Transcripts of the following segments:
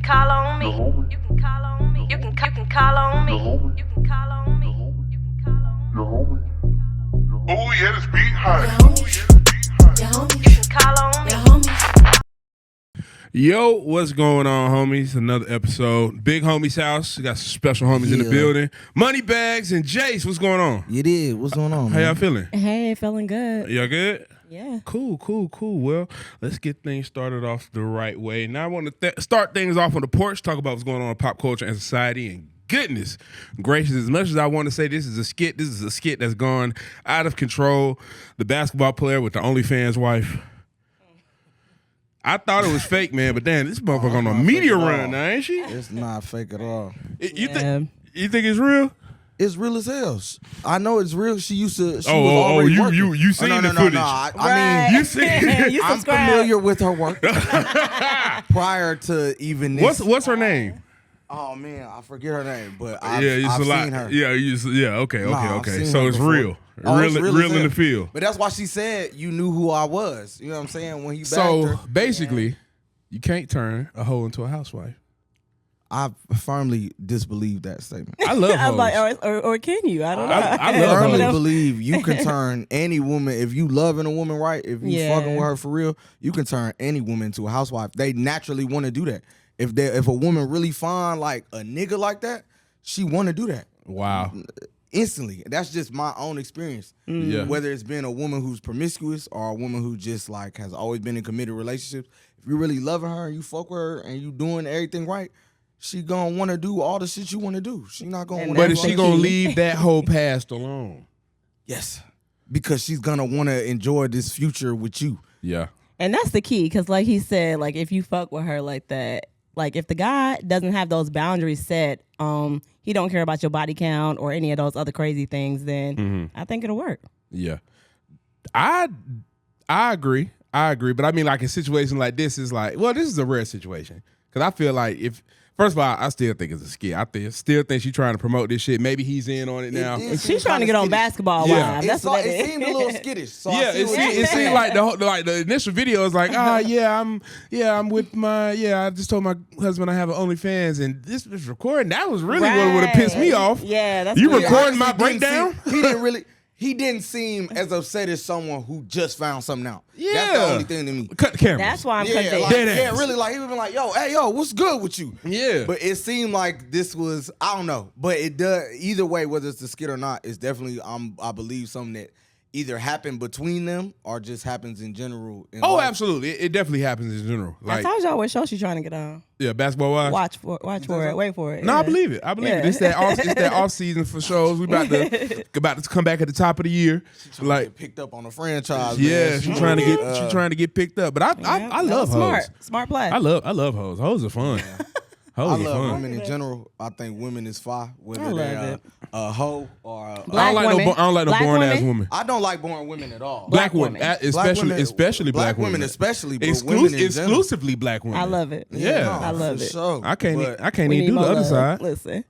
call on me. You can call on me. You can call on me. You can call on me. You can call on me. Oh yeah, this beat hot. You can call on me. Yo, what's going on, homies? Another episode. Big Homie's house. We got some special homies in the building. MONI, BAGZ, and Jace. What's going on? You did. What's going on, How man? y'all feeling? Hey, feeling good. Y'all good? Yeah. Cool. Well, let's get things started off the right way. Now I want to start things off on the porch, talk about what's going on in pop culture and society. And goodness gracious, as much as I want to say this is a skit that's gone out of control. The basketball player with the OnlyFans wife. I thought it was fake, man, but damn, this motherfucker on a media run now, ain't she? It's not fake at all. You think it's real? It's real as hell. I know it's real. She used to. She was You already working. you seen the footage? No. I mean, You seen? You I'm subscribe. familiar with her work prior to even this. What's her name? Oh man, I forget her name, but I've It's seen a lot. her. Okay. I've seen So her it's before. real. Oh, it's real as in the hell. field. But that's why she said you knew who I was. You know what I'm saying? When you backed So her, basically, you can't turn a hoe into a housewife. I firmly disbelieve that statement. I love I'm hoes. like, or can you? I don't know. I love firmly hoes. believe you can turn any woman, if you loving a woman right, if you Yeah. fucking with her for real, you can turn any woman into a housewife. They naturally want to do that. If a woman really find like a nigga like that, she want to do that Wow. instantly. That's just my own experience. Yeah. Whether it's been a woman who's promiscuous or a woman who just like has always been in committed relationships, if you really loving her and you fuck with her and you doing everything right, she gonna want to do all the shit you want to do. She not gonna. And But that's is she what gonna she- leave that whole past alone? Yes, because she's gonna want to enjoy this future with you. Yeah. And that's the key, because like he said, like if you fuck with her like that, like if the guy doesn't have those boundaries set, he don't care about your body count or any of those other crazy things, then I think it'll work. Yeah. I agree. But I mean, like a situation like this is like, well, this is a rare situation. Because I feel like first of all, I still think it's a skit. Still think she's trying to promote this shit. Maybe he's in on it now. did She's trying to get on Basketball Yeah. Wives. That's what that It is. seemed a little skittish. So Yeah, it seemed like the initial video is like, I'm with I just told my husband I have an OnlyFans, and this was recording. That was really what would have pissed me off. Yeah, that's You weird. recording my Honestly, breakdown? He didn't seem as upset as someone who just found something out. Yeah. That's the only thing to me. Cut the camera. That's why I'm Yeah, convinced. like, Dead ass. really, like he would be like, yo, what's good with you? Yeah. But it seemed like this was, I don't know, but it does either way, whether it's the skit or not, it's definitely I believe something that either happened between them or just happens in general. In Oh, life. absolutely. It definitely happens in general. I Like, told y'all what show she's trying to get on. yeah, basketball wise. Watch for it. Wait for it. No, yeah. I believe it. Yeah. It's that off season for shows. We about to come back at the top of the year. Like, Get picked up on a franchise. yeah, man. she's trying to get picked up. But I That love was hoes. smart play. I love hoes. Hoes are fun. I Hoes are love fun. women in general. I think women is fine, whether I love they're it. a hoe or a, Black I women. don't like no Black boring ass women. woman. I don't like boring women at all. Black Black women, women. especially black women, especially, but women in general. exclusively black women. I love it. Yeah. I love for it. Sure. I can't But- even We need do the more other love. side. Listen.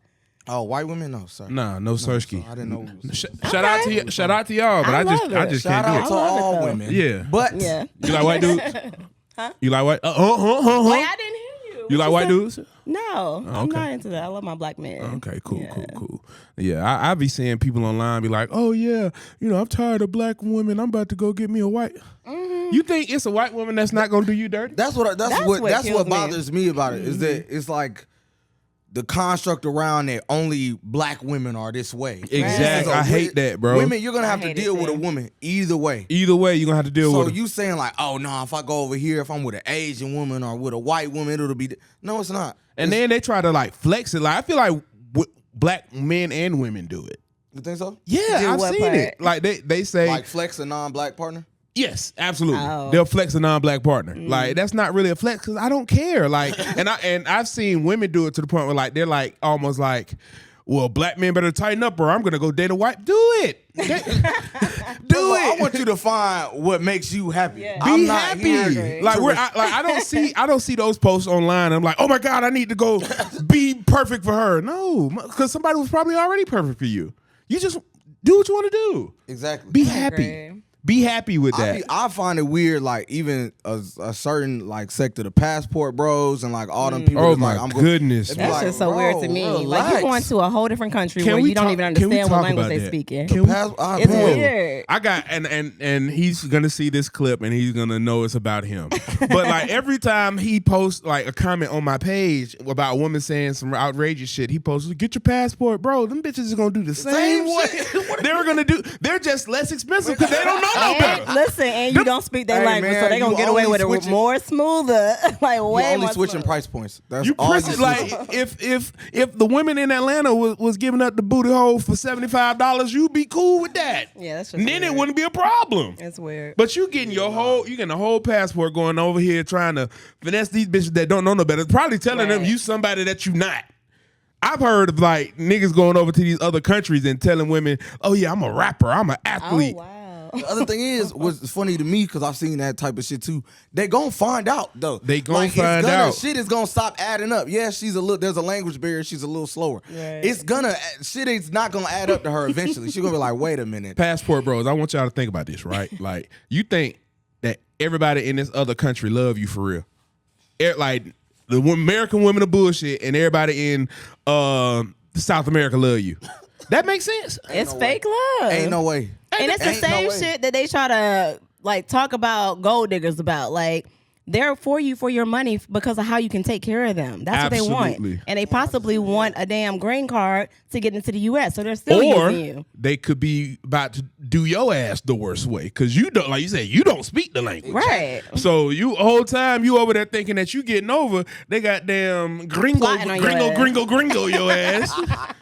Oh, white women? No, sorry. Nah, no Sersky. I didn't know. It was, Shout out to y'all, but I I love it. just shout can't out do to it. I love it, all though. women. Yeah. But Yeah. You like white dudes? You like white? Wait, I didn't hear you. You like white dudes? No, I'm okay. not into that. I love my black men. Okay, cool. Yeah. Yeah, I be seeing people online be like, oh yeah, I'm tired of black women. I'm about to go get me a white. You think it's a white woman that's not gonna do you dirty? that's what kills me. bothers me about it is that it's like the construct around that only black women are this way. Exactly. I hate that, bro. Women, you're gonna have to hate it deal with a too. woman either way. Either way, you're gonna have to deal So with it. you saying like, oh no, if I go over here, if I'm with an Asian woman or with a white woman, it'll be no, it's not. And then they try to like flex it. Like I feel like black men and women do it. You think so? Yeah, Do I've what seen part? it. Like they say, Like flex a non-black partner? yes, absolutely. Oh. They'll flex a non-black partner. Like that's not really a flex because I don't care. Like, and I've seen women do it to the point where like they're like almost like, well, black men better tighten up or I'm gonna go date a white. Do it. Do I it. want you to find what makes you happy. Yeah. I'm Be not happy. here Like to I don't see those posts online. I'm like, oh my God, I need to go be perfect for her. No, because somebody was probably already perfect for you. You just do what you want to do. Exactly. Be happy. agree. Be happy with that. I find it weird, like even a certain like sect of the passport bros and like all them people. Oh that's my like, I'm goodness. It'd be That's like, just so weird to me. Like relax. you're going to a whole different country Can where we you don't talk- even can we understand what talk language about they that? speaking. Can It's weird. I got and he's gonna see this clip and he's gonna know it's about him. But like every time he posts like a comment on my page about a woman saying some outrageous shit, he posts, "Get your passport, bro. Them bitches is gonna do the same way. They're just less expensive because they don't know no better." And listen, and you don't speak their Hey, language, man, so they gonna you get away only with it switching- more smoother. Like You way only more switching smooth. price points. That's You all. press it like if the women in Atlanta was giving up the booty hole for $75, you'd be cool with that. Yeah, that's just And then weird. it wouldn't be a problem. It's weird. But you getting the whole passport going over here trying to finesse these bitches that don't know no better. Probably telling them Right. you somebody that you not. I've heard of like niggas going over to these other countries and telling women, "Oh yeah, I'm a rapper, I'm an athlete." Oh wow. The other thing is, what's funny to me, because I've seen that type of shit too. They gonna find out though. They gonna find it's out. Shit is gonna stop adding up. Yeah, there's a language barrier. She's a little slower. Right. Shit is not gonna add up to her eventually. She's gonna be like, wait a minute. Passport bros, I want y'all to think about this, right? Like, you think that everybody in this other country love you for real? Like, the American women are bullshit, and everybody in South America love you. That makes sense. It's fake love. Ain't no way. And it's the Ain't no same way. shit that they try to like talk about gold diggers about. Like they're for you for your money because of how you can take care of them. That's what they Absolutely. want. And they possibly want a damn green card to get into the US. So they're still Or using you. they could be about to do your ass the worst way because you don't, like you said, you don't speak the language. Right. So you whole time you over there thinking that you getting over, they got damn gringo Plotting on your ass. your ass.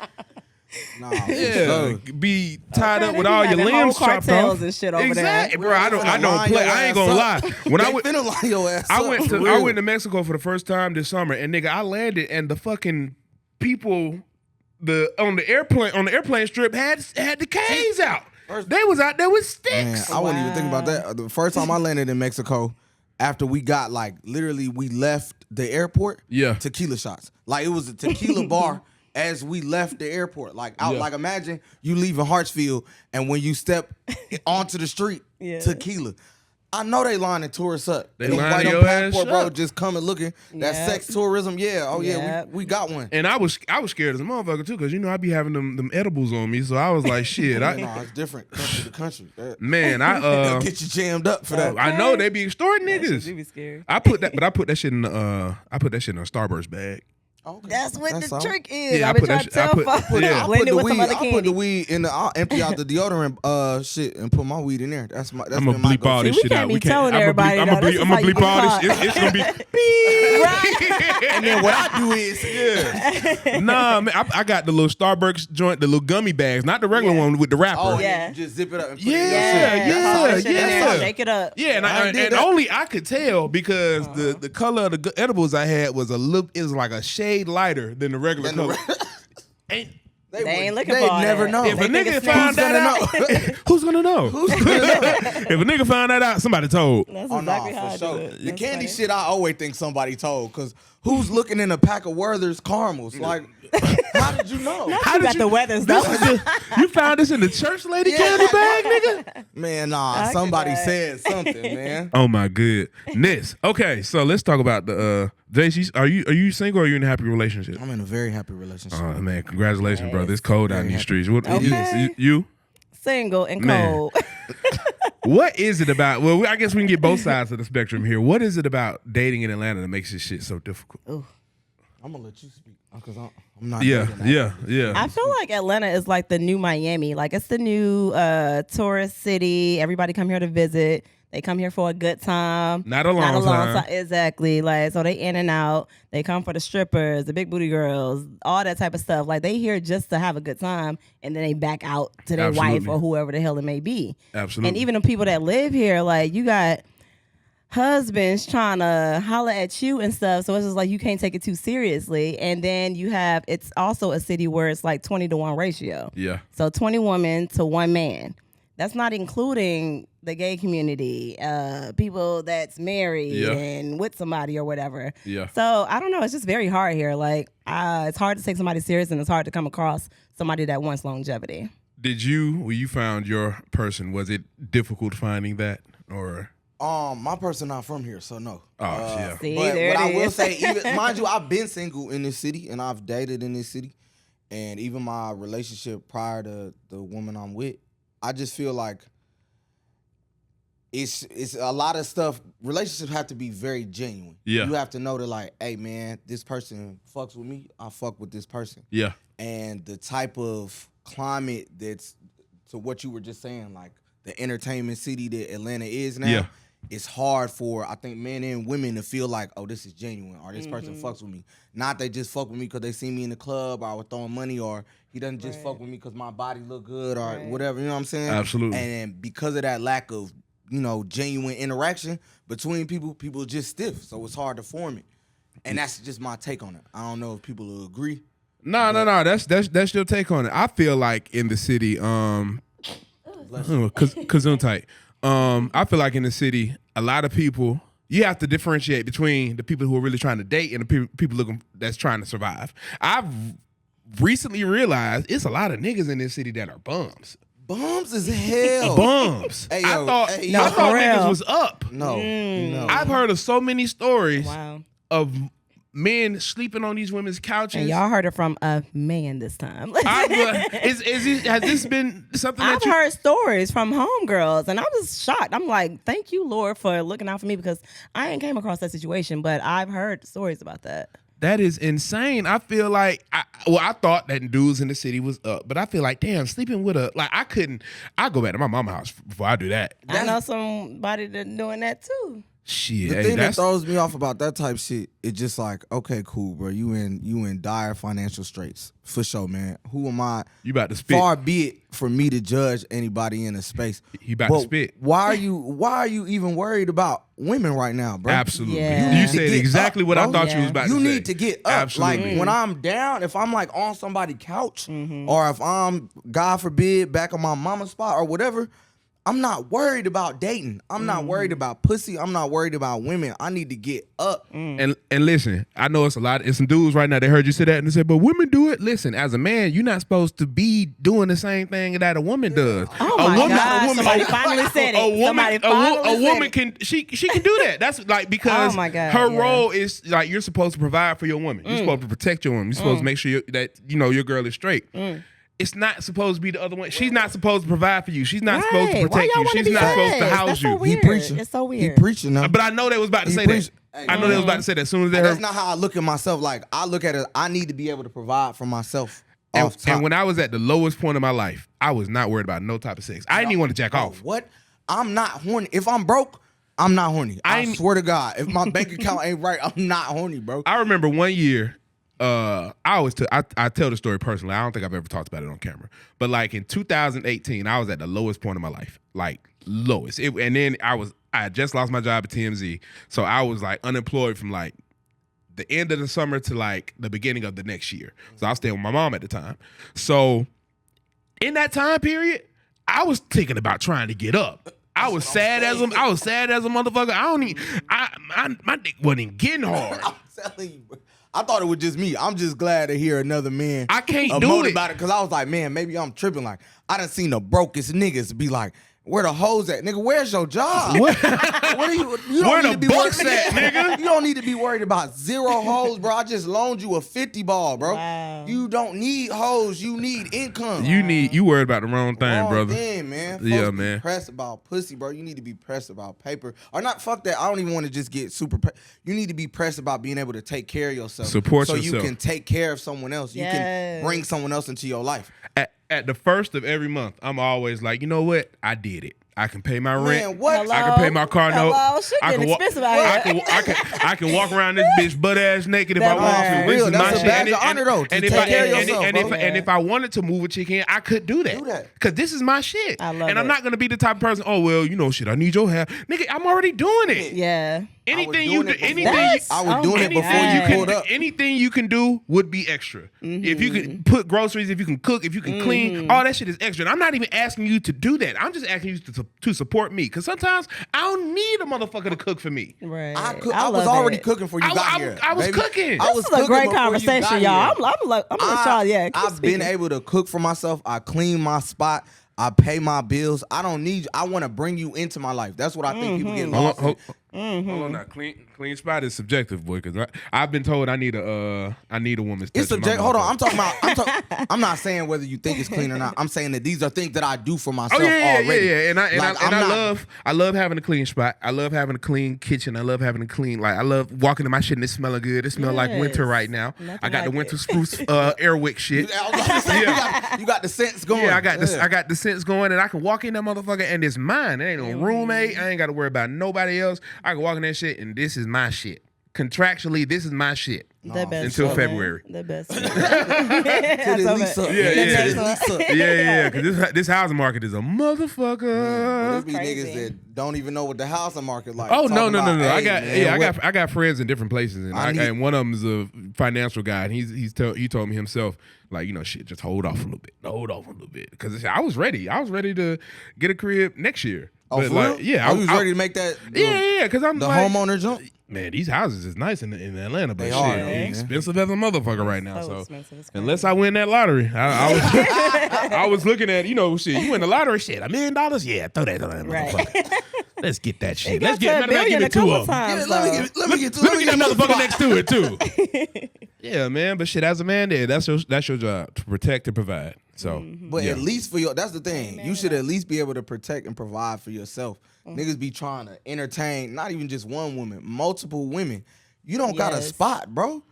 Nah, Yeah, be tied up with all You your got them limbs whole chopped cartels off. and shit over there. Exactly, bro. I don't Line play. your I ain't ass gonna up. lie. When I They went, finna line your ass I up, went for to real. Mexico for the first time this summer, and nigga, I landed and the fucking people on the airplane strip had the K's out. They was out there with Man, sticks. I wouldn't even think about that. The first time I landed in Mexico, after we got like literally we left the airport, Yeah. tequila shots. Like it was a tequila bar as we left the airport. Like out, Yeah. like imagine you leaving Hartsfield and when you step onto the street, Yeah. tequila. I know they lining tourists up. They Them lining white your ass passport, bro, up. just coming looking. That Yeah. sex tourism, yeah. Oh yeah, Yeah. we got one. And I was scared as a motherfucker too, because you know I be having them edibles on me, so I was like, shit. No, it's different country to country. Man, They'll get you jammed up for that. I know they be extorting You niggas. be scared. I put that shit in the I put that shit in a Starburst bag. Okay. That's what the all. trick is. Yeah, I I've been put that trying to shit- I tell put- folks. yeah. Blend it with some other I put the candy. weed in the. I'll empty out the deodorant shit and put my weed in there. That's I'm gonna been my bleep all go-to. this See, we shit can't out. be We can't. telling I'm everybody, gonna though. This bleep is how you all this. get It's gonna be. And then what I do is, Nah, man, I got the little Starburst joint, the little gummy bags, not the regular one with the wrapper. oh Yeah. yeah, you just zip it up and put it in Yeah, your shit. yeah, Toss that shit in there, yeah. Shake it up. Yeah, and, I did and that. only I could tell because the color of the edibles I had was it was like a shade lighter than the regular Than the color. And They ain't looking They for all never that. know. if a They think nigga it's found snakes. that out, who's gonna know? If a nigga found that out, somebody told. That's Oh exactly no, how for I sure. do it. The That's candy funny. shit, I always think somebody told. Cause who's looking in a pack of Werther's caramels? Like, how did you know? How You got the weathers though. You found this in the church lady Yeah. candy bag, nigga? Man, nah, I somebody could- said something, man. Oh my goodness. Okay, so let's talk about the Jace. Are you single or are you in a happy relationship? I'm in a very happy relationship. Oh man, congratulations, brother. It's cold out in these streets. What Okay. you? Single and Man. cold. What is it about? Well, I guess we can get both sides of the spectrum here. What is it about dating in Atlanta that makes this shit so difficult? I'm gonna let you speak because I'm not. Yeah, dating that. yeah. I feel like Atlanta is like the new Miami. Like it's the new tourist city. Everybody come here to visit. They come here for a good time. Not a long time. Exactly. Like so they in and out. They come for the strippers, the big booty girls, all that type of stuff. Like they here just to have a good time and then they back out to their wife Absolutely. or whoever the hell it may be. Absolutely. And even the people that live here, like you got husbands trying to holler at you and stuff. So it's just like you can't take it too seriously. And then you have, it's also a city where it's like 20-to-1 ratio. Yeah. So 20 women to 1 man. That's not including the gay community, people that's married Yeah. and with somebody or whatever. Yeah. So I don't know. It's just very hard here. Like it's hard to take somebody serious and it's hard to come across somebody that wants longevity. When you found your person, was it difficult finding that or? My person not from here, so no. Oh, yeah. See, But there what I it will is. say, even mind you, I've been single in this city and I've dated in this city, and even my relationship prior to the woman I'm with, I just feel like it's a lot of stuff. Relationships have to be very genuine. Yeah. You have to know that, like, hey man, this person fucks with me, I fuck with this person. Yeah. And the type of climate that's, to what you were just saying, like the entertainment city that Atlanta is now, Yeah. it's hard for, I think, men and women to feel like, oh, this is genuine, or this person fucks with me. Not they just fuck with me because they see me in the club, or I was throwing money, or he doesn't just fuck with me because my body look good, or whatever, you know what I'm saying? Absolutely. And because of that lack of, genuine interaction between people just stiff, so it's hard to form it. And that's just my take on it. I don't know if people will agree. No. That's your take on it. I feel like in the city, Gesundheit. I feel like in the city, a lot of people, you have to differentiate between the people who are really trying to date and the people looking that's trying to survive. I've recently realized it's a lot of niggas in this city that are bums. Bums as hell. Bums. Hey, yo, I hey, thought for real. niggas was up. No. I've heard of so many stories Wow. of men sleeping on these women's couches. And y'all heard it from a man this time. Has this been something I've that you... heard stories from homegirls, and I was shocked. I'm like, thank you, Lord, for looking out for me, because I ain't came across that situation, but I've heard stories about that. That is insane. I feel like, I thought that dudes in the city was up, but I feel like, damn, sleeping with I go back to my mama's house before I do that. I know somebody that's doing that too. Shit. The hey, thing that that's, throws me off about that type shit, it's just like, okay, cool, bro. You in dire financial straits. For sure, man. Who am I? you about to spit. Far be it for me to judge anybody in a space. He about to spit. Why are you even worried about women right now, bro? Absolutely. Yeah. You said get exactly up, what I bro. thought you was about to You say. need to get up. Absolutely. Like when I'm down, if I'm like on somebody's couch, or if I'm, God forbid, back on my mama's spot or whatever, I'm not worried about dating. I'm not worried about pussy. I'm not worried about women. I need to get up. And listen, I know it's some dudes right now that heard you say that and they said, but women do it. Listen, as a man, you're not supposed to be doing the same thing that a woman does. Oh my God, somebody finally said it. Somebody finally a woman said it. can she can do that. That's like because Oh my God, her yeah. role is like you're supposed to provide for your woman. You're supposed to protect your woman. You're supposed to make sure that your girl is straight. It's not supposed to be the other one. She's not supposed to provide for you. She's not supposed to Right. Why protect y'all you. wanna She's be not supposed to honest? house That's so you. weird. preaching. It's so He weird. preaching now. But I know they was about to He say preach- that. I know they was about to say that as soon as they heard. That's not how I look at myself. Like I look at it, I need to be able to provide for myself. And, off top. and when I was at the lowest point of my life, I was not worried about no type of sex. I didn't even want to jack off. What? I'm not horny. If I'm broke, I'm not horny. I ain't- swear to God. If my bank account ain't right, I'm not horny, bro. I remember one year, I tell the story personally. I don't think I've ever talked about it on camera. But like in 2018, I was at the lowest point of my life, like lowest. And then I had just lost my job at TMZ, so I was like unemployed from like the end of the summer to like the beginning of the next year. So I was staying with my mom at the time. So in that time period, I was thinking about trying to get up. I was sad as a motherfucker. My dick wasn't getting hard. I'm telling you, bro. I thought it was just me. I'm just glad to hear another man. I can't do emote it. about it because I was like, man, maybe I'm tripping. Like I done seen the brokest niggas be like, where the hoes at, nigga? Where's your job? What are you? You don't Where need the to be books worried, at, nigga? You don't need to be worried about zero hoes, bro. I just loaned you a 50 ball, bro. Wow. You don't need hoes. You need income. You worried about the wrong thing, Wrong brother. thing, man. Folks Yeah, be man. pressed about pussy, bro. You need to be pressed about paper. Or not, fuck that. I don't even want to just get super you need to be pressed about being able to take care of yourself. Support so yourself. you can take care of someone else. You can Yes. bring someone else into your life. At the first of every month, I'm always like, you know what? I did it. I can pay my rent. Man, what? Hello? I can pay my car note. Hello? Shit I getting can walk. expensive out here. I can walk around this bitch butt ass naked if That I want part. to. For real, This is that's my a shit. badge of honor, though, to And if take I care of and yourself, and if bro. and if I wanted to move a chick in, I could do that. Do that. Because this is my shit. I love and I'm it. not gonna be the type of person. Oh well, shit. I need your help, nigga. I'm already doing it. Yeah. Anything doing you it do, before- I was doing it before you pulled up. Anything you can do would be extra. If you can put groceries, if you can cook, if you can clean, all that shit is extra. And I'm not even asking you to do that. I'm just asking you to support me. Because sometimes I don't need a motherfucker to cook for me. Right. I was already cooking for you got here. I was baby. cooking. I was This is a cooking great before you conversation, got y'all. here. I'm like, y'all, yeah. keep I've been speaking. able to cook for myself. I clean my spot. I pay my bills. I don't need you. I want to bring you into my life. That's what I think people get lost in. Hold on now. Clean spot is subjective, boy. Because I've been told I need a woman's. It's subjective. Hold on. I'm talking about. I'm not saying whether you think it's clean or not. I'm saying that these are things that I do for myself already. Yeah. And Like, I love having a clean spot. I love having a clean kitchen. I love having a clean, like, I love walking in my shit and it smelling good. It smells like winter right now. Nothing I got the like winter it. spruce airwick shit. I was about to say, you got the sense going. Yeah, I got the sense going, and I can walk in that motherfucker and it's mine. It ain't no roommate. I ain't got to worry about nobody else. I can walk in that shit and this is my shit. Contractually, this is my shit. The best Until woman. February. The best. Yeah. Because this housing market is a motherfucker. There be Crazy. niggas that don't even know what the housing market like. Oh no! Talking about, hey, man, I got friends in different places, and and one of them is a financial guy, and he told me himself, like, shit, just hold off a little bit, because I was ready to get a crib next year. Oh, But, for like, real? yeah, I was ready to make that. Yeah, because I'm the like, homeowner jump. Man, these houses is nice in Atlanta, but They shit, are, they man. expensive as a motherfucker right now. So So expensive, it's unless I win that lottery, I was I was looking at, shit, you win the lottery, shit, $1 million, yeah, throw that on that Right. motherfucker. Let's get that shit. It Let's got get to matter of fact, $1 billion give a it two couple of them. times, Let though. me get That motherfucker next to it too. Yeah, man, but shit, as a man, that's your job, to protect and provide. So, But yeah. at least that's the thing. You should at least be able to protect and provide for yourself. Niggas be trying to entertain not even just one woman, multiple women. You don't got a Yes. spot, bro.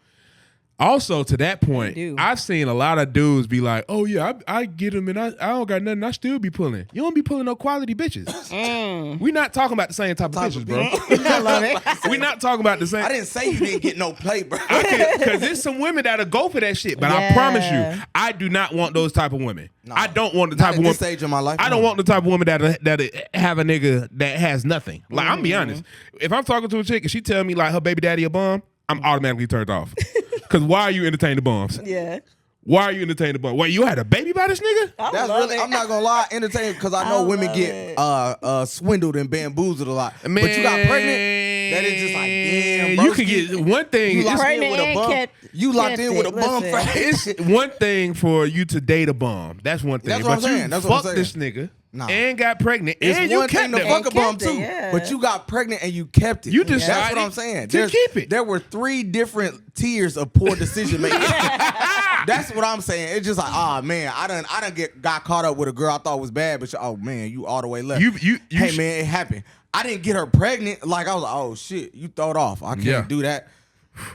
Also, to that point, do. I've seen a lot of dudes be like, "Oh yeah, I get them, and I don't got nothing. I still be pulling. You don't be pulling no quality bitches. We not talking about the same type of bitches, bro. I love it. We not talking about the same. I didn't say you didn't get no play, bro. Because there's some women that'll go for that shit, but I Yeah. promise you, I do not want those type of women. No. I don't want the Not type at of woman. this stage of my life. I don't no. want the type of woman that have a nigga that has nothing. Like, I'm be honest. If I'm talking to a chick and she tell me like her baby daddy a bum, I'm automatically turned off. Because why are you entertaining the bums? Yeah. Why are you entertaining the bum? Wait, you had a baby by this nigga? That's love really. it. I'm not gonna lie, entertaining because I know women love get it. swindled and bamboozled a lot. Man, but you got pregnant. That is just like damn. Bro, you can get one thing. You locked in Pregnant with a and bum. kept- You locked kept in with a it. bum Listen. face. It's one thing for you to date a bum. That's one thing. That's what but I'm you saying. That's what I'm fucked saying. this nigga Nah. and got pregnant It's and you one kept thing to that fuck a bum kept it, too, yeah. but you got pregnant and you kept it. You That's decided what I'm saying. to keep it. There were 3 different tiers of poor decision making. That's what I'm saying. It's just like, man, I done got caught up with a girl I thought was bad, but man, you all the way left. You hey man, it happened. I didn't get her pregnant. Like I was like, oh shit, you throw it off. I can't do that.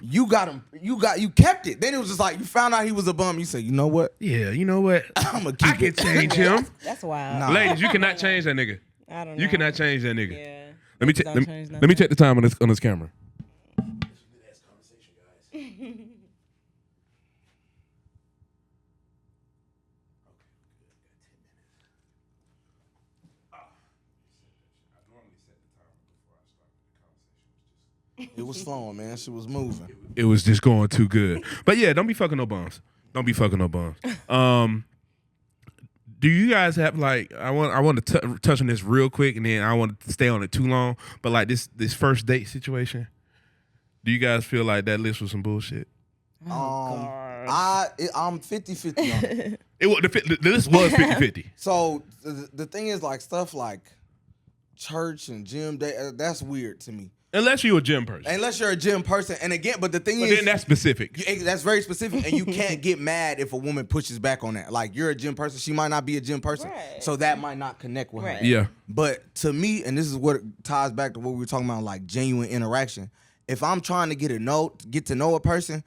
You got him. You kept it. Then it was just like you found out he was a bum. You said, you know what? Yeah, you know what? I'm gonna I keep can it. change him. That's wild. Nah. Ladies, you cannot change that nigga. I don't know. You cannot change that nigga. Yeah. Let me Don't change let me check the time on this camera. It was flowing, man. She was moving. It was just going too good. But yeah, don't be fucking no bums. Don't be fucking no bums. Do you guys have like I want to touch on this real quick, and then I want to stay on it too long. But like this first date situation, do you guys feel like that list was some bullshit? I'm 50-50 on it. The list was 50-50. So the thing is, like stuff like church and gym day, that's weird to me. Unless you're a gym person. Unless you're a gym person, and again, but the thing But is, then that's specific. that's very specific, and you can't get mad if a woman pushes back on that. Like you're a gym person, she might not be a gym person, Right. so that might not connect with her. Right. Yeah. But to me, and this is what ties back to what we were talking about, like genuine interaction. If I'm trying to get to know a person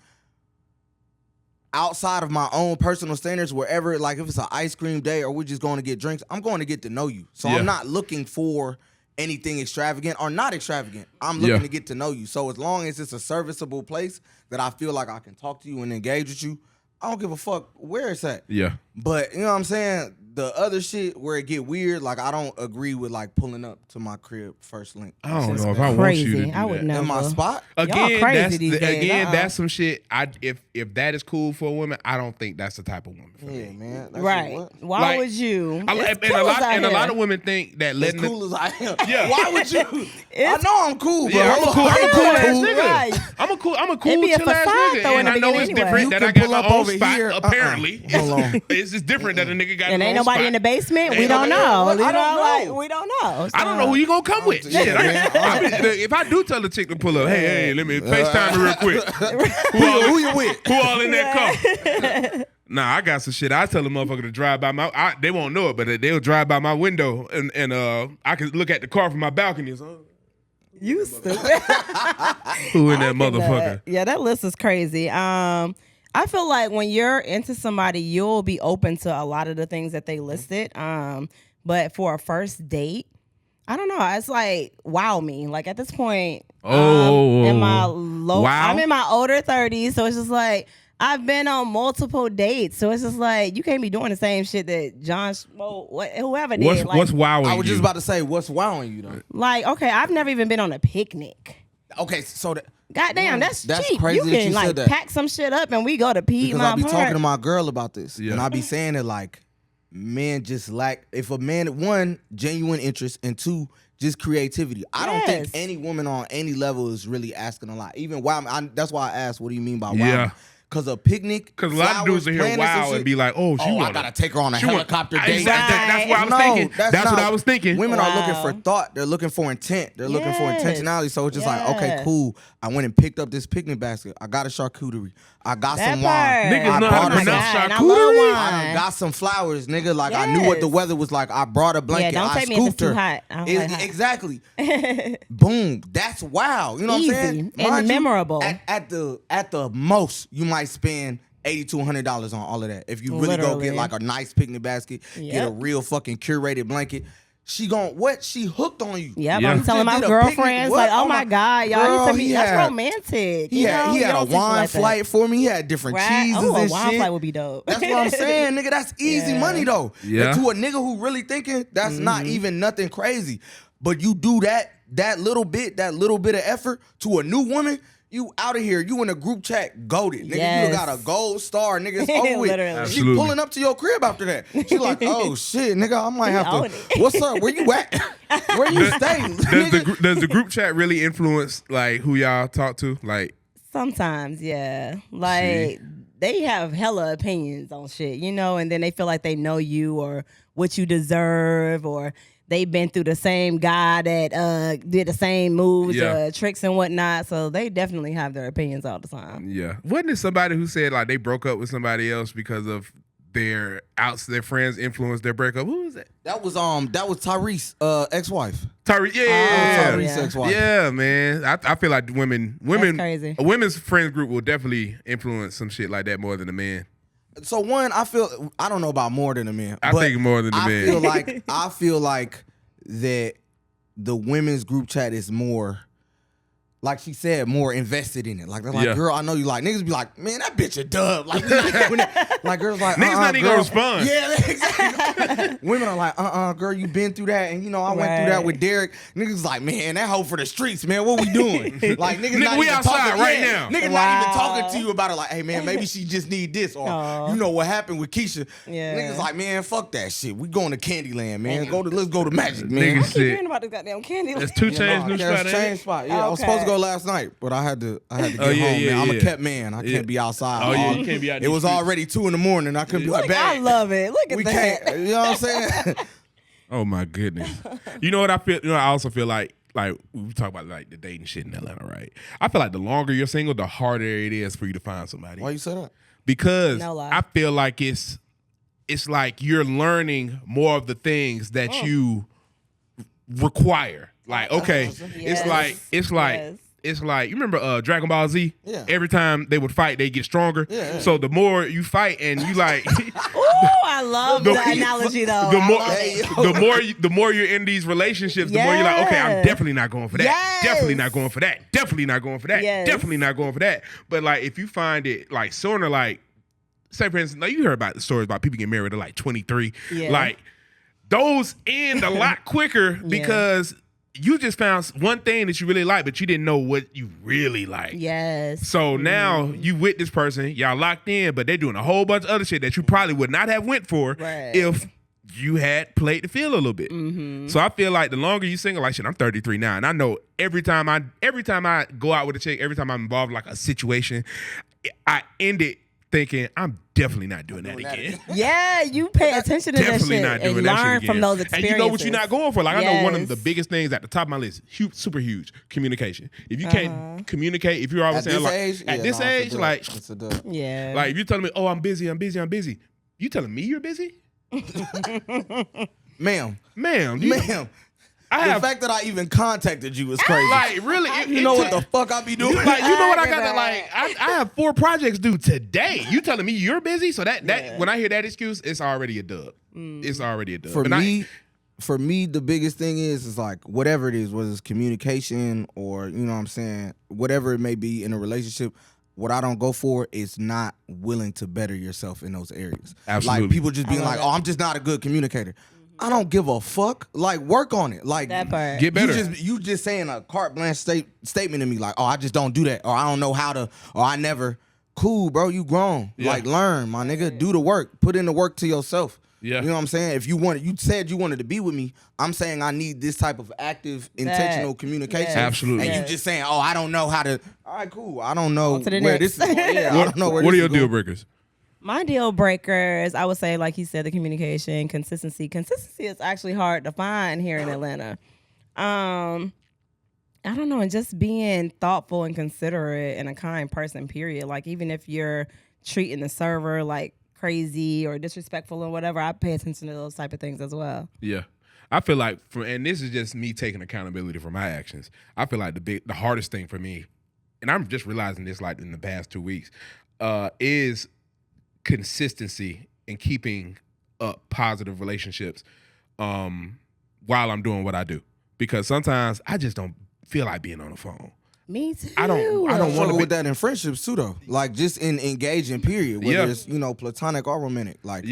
outside of my own personal standards, wherever, like if it's an ice cream day or we're just going to get drinks, I'm going to get to know you. So Yeah. I'm not looking for anything extravagant or not extravagant. I'm looking to get to know you. So as long as it's a serviceable place that I feel like I can talk to you and engage with you, I don't give a fuck where it's at. Yeah. But you know what I'm saying? The other shit where it get weird, like I don't agree with like pulling up to my crib first link. I don't This know is if I want you to crazy. do I would that. never. In my spot? Y'all crazy these days. That's some shit. If that is cool for a woman, I don't think that's the type of woman for Yeah, me. man. That's Right. What? Why Like, would you? And a lot of women think that As letting cool as I am. Yeah. Why would you? I know I'm cool, bro. Yeah, I'm a cool ass nigga. Right. I'm a cool It'd be a chill ass facade, nigga, though, in and the I know it's beginning different anyway. that I You got can my pull up own over spot. here. Apparently, Hold on. it's just different that a nigga got. And his ain't own nobody spot. in the basement. We Ain't don't nobody- know. Well, You I know, don't like know. we don't know. I don't know who you gonna come with. Yeah, Shit, man. if I do tell the chick to pull up, hey, let me FaceTime me real quick. Who you with? Who all in that car? Nah, I got some shit. I tell a motherfucker to drive by my. They won't know it, but they'll drive by my window, and I can look at the car from my balcony. So, You stupid. who in that motherfucker? Yeah, that list is crazy. I feel like when you're into somebody, you'll be open to a lot of the things that they listed. But for a first date, I don't know. It's like wow me. Like at this point, in my I'm in my older 30s, so it's just like I've been on multiple dates. So it's just like you can't be doing the same shit that whoever did. What's wowing I was you? just about to say, what's wowing you though? Like, okay, I've never even been on a picnic. Okay, so that. Goddamn, that's cheap. crazy You that can you like said that. pack some shit up and we go to Piedmont Because I be Park. talking to my girl about this, Yeah. and I be saying that like men just lack. If a man, one, genuine interest, and two, just creativity. I don't think Yes. any woman on any level is really asking a lot. Even wow, that's why I asked, what do you mean by wow? Yeah. Because a picnic. Because a lot of dudes will hear wow and be like, oh, she I wanna- gotta take her on a she wanna- helicopter date. That's what I was No, thinking. That's not- what I was thinking. Women are looking Wow. for thought. They're looking for intent. They're looking for Yes. intentionality. So it's just like, okay, Yes. cool. I went and picked up this picnic basket. I got a charcuterie. I got That some wine. part. Niggas I know how brought to her pronounce some- and I charcuterie. love I wine. got some flowers, nigga. Like I knew what the Yes. weather was like. I brought a blanket. don't I take me if it's scooped too her. hot. I don't like hot. Exactly. Boom. That's wow. You know Easy what I'm saying? and Mind you, memorable. At the most, you might spend $80 to $100 on all of that. If you really go Literally. get like a nice picnic basket, get a Yep. real fucking curated blanket. She hooked on you. Yep, Yeah. I'm telling my Did a girlfriends picnic, like, what? oh my God, y'all. Girl, he said, he that's had- romantic. He had You a don't see shit wine like that. flight for me. He had different Right? cheeses Oh, a and wine shit. flight would be dope. That's what I'm saying, nigga. That's easy Yeah. money though. Yeah. And to a nigga who really thinking, that's not even nothing crazy. But you do that little bit of effort to a new woman, you out of here. You in a group chat goated. Nigga, Yes. you got a gold star, nigga. It's over with. Literally. She Absolutely. pulling up to your crib after that. She like, oh shit, nigga, I might have own to. it. What's up? Where you at? Where you stay? Does the group chat really influence like who y'all talk to? Like, Sometimes, yeah. Like they have hella opinions on shit, you know, and then they feel like they know you or what you deserve, or they've been through the same guy that did the same moves, Yeah. tricks and whatnot. So they definitely have their opinions all the time. yeah, wasn't it somebody who said like they broke up with somebody else because of their friends influenced their breakup? Who was that? That was Tyrese, ex-wife. Tyree. Yeah, Tyrese yeah. ex-wife. Yeah, man. I feel like women, crazy. a women's friends group will definitely influence some shit like that more than a man. So one, I don't know about more than a man. I but think more than a man. I feel like that the women's group chat is more, like she said, more invested in it. Like they're like, Yeah. girl, I know you like. Niggas be like, man, that bitch a dub. Like, we not doing that. Like girls like, Niggas not even girl. gonna respond. Yeah, exactly. Women are like, girl, you been through that, and you know I went through that Right. with Derek. Niggas like, man, that hoe for the streets, man. What we doing? Like niggas, Nigga, not we even outside talking, right yeah, now. Niggas not even talking to you about it. Like, hey man, maybe she just need this, or Aw. you know what happened with Keisha. Yeah. Niggas like, man, fuck that shit. We going to Candyland, man. Let's go to Magic, man. Niggas I keep shit. hearing about this goddamn candy. It's 2 Chainz new Yeah, spot. it's ain't chain it? spot. Yeah, I was Okay. supposed to go last night, but I had to get Oh, home, yeah, man. I'm yeah. a kept man. I can't be outside. Oh yeah, you can't be out. It was already 2 a.m. I couldn't be like, I bang. love it. Look at We that. can't. You know what I'm saying? Oh my goodness. You know what I feel? You know, I also feel like we talk about like the dating shit in Atlanta, right? I feel like the longer you're single, the harder it is for you to find somebody. Why you say that? Because No lie. I feel like it's like you're learning more of the things that you require. Like, okay, Yes. it's like you remember Dragon Ball Z? Yeah. Every time they would fight, they get stronger. Yeah. So the more you fight and you like Ooh, I love The- that analogy though. the I more love it. the more you're in these relationships, the more you're like, okay, I'm Yes. definitely not going for that. Yes. Definitely not going for that. Definitely not going for that. Yes. Definitely not going for that. But like if you find it like sooner, like say for instance, like you heard about the stories about people getting married at like 23. Yeah. Like those end a lot quicker because you just found one thing that you really like, but you didn't know what you really like. Yes. So now you with this person, y'all locked in, but they're doing a whole bunch of other shit that you probably would not have went for if you had played the field a little bit. So I feel like the longer you single, like shit, I'm 33 now, and I know every time I go out with a chick, every time I'm involved in like a situation, I end it thinking I'm definitely not doing that again. Yeah, you pay attention to that Definitely shit not doing and that shit learn again. from those experiences. And you know what you're not going for. Like I know one of the Yes. biggest things at the top of my list, super huge, communication. If you can't communicate, if you're always saying like at this age, like it's a dub. Yeah. like if you're telling me, oh, I'm busy, you telling me you're busy? Ma'am, I the have fact that I even contacted you is crazy. like really. you know what the fuck I be doing? Like you know what I got to like I have 4 projects due today. You telling me you're busy? So that when I hear that excuse, it's already a dub. It's already a dub. For me, the biggest thing is like whatever it is, whether it's communication or you know what I'm saying, whatever it may be in a relationship. What I don't go for is not willing to better yourself in those areas. Absolutely. Like people just being like, "Oh, I'm just not a good communicator." I don't give a fuck. Like work on it. Like That part. Get better. You just saying a carte blanche statement to me like, "Oh, I just don't do that," or "I don't know how to," or "I never." Cool, bro. You grown. Yeah. Like learn, my nigga. Do the work. Put in the work to yourself. Yeah. You know what I'm saying? If you said you wanted to be with me, I'm saying I need this type of active, intentional communication. Yes. Absolutely. And Yes. you just saying, "Oh, I don't know how to." All right, cool. I don't know On to the where next. this is going. Yeah, I don't know where What are this your is going. deal breakers? My deal breakers, I would say, like he said, the communication, consistency. Consistency is actually hard to find here in Atlanta. I don't know, and just being thoughtful and considerate and a kind person, period. Like even if you're treating the server like crazy or disrespectful or whatever, I pay attention to those type of things as well. Yeah. I feel like, and this is just me taking accountability for my actions. I feel like the hardest thing for me, and I'm just realizing this like in the past 2 weeks, is consistency and keeping up positive relationships while I'm doing what I do. Because sometimes I just don't feel like being on the phone. Me too. I don't I want to struggle be with that in friendships too, though. Like just in engaging, period. Whether Yeah. it's platonic or romantic. Like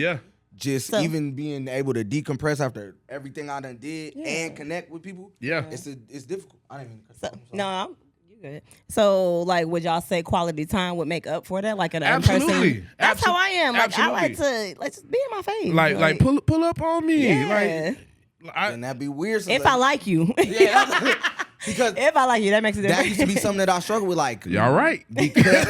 just So- even being able to decompress after everything I done did and connect with people. Yeah. It's difficult. I didn't even. So, no, you good. So, like, would y'all say quality time would make up for that? Like an Absolutely. in-person? That's how I am. Like, I like to just be in my face. Like pull up on me. Yeah. And that'd be weird. If I like you. yeah, because If I like you, that makes a that difference. used to be something that I struggle with. Like Y'all right. because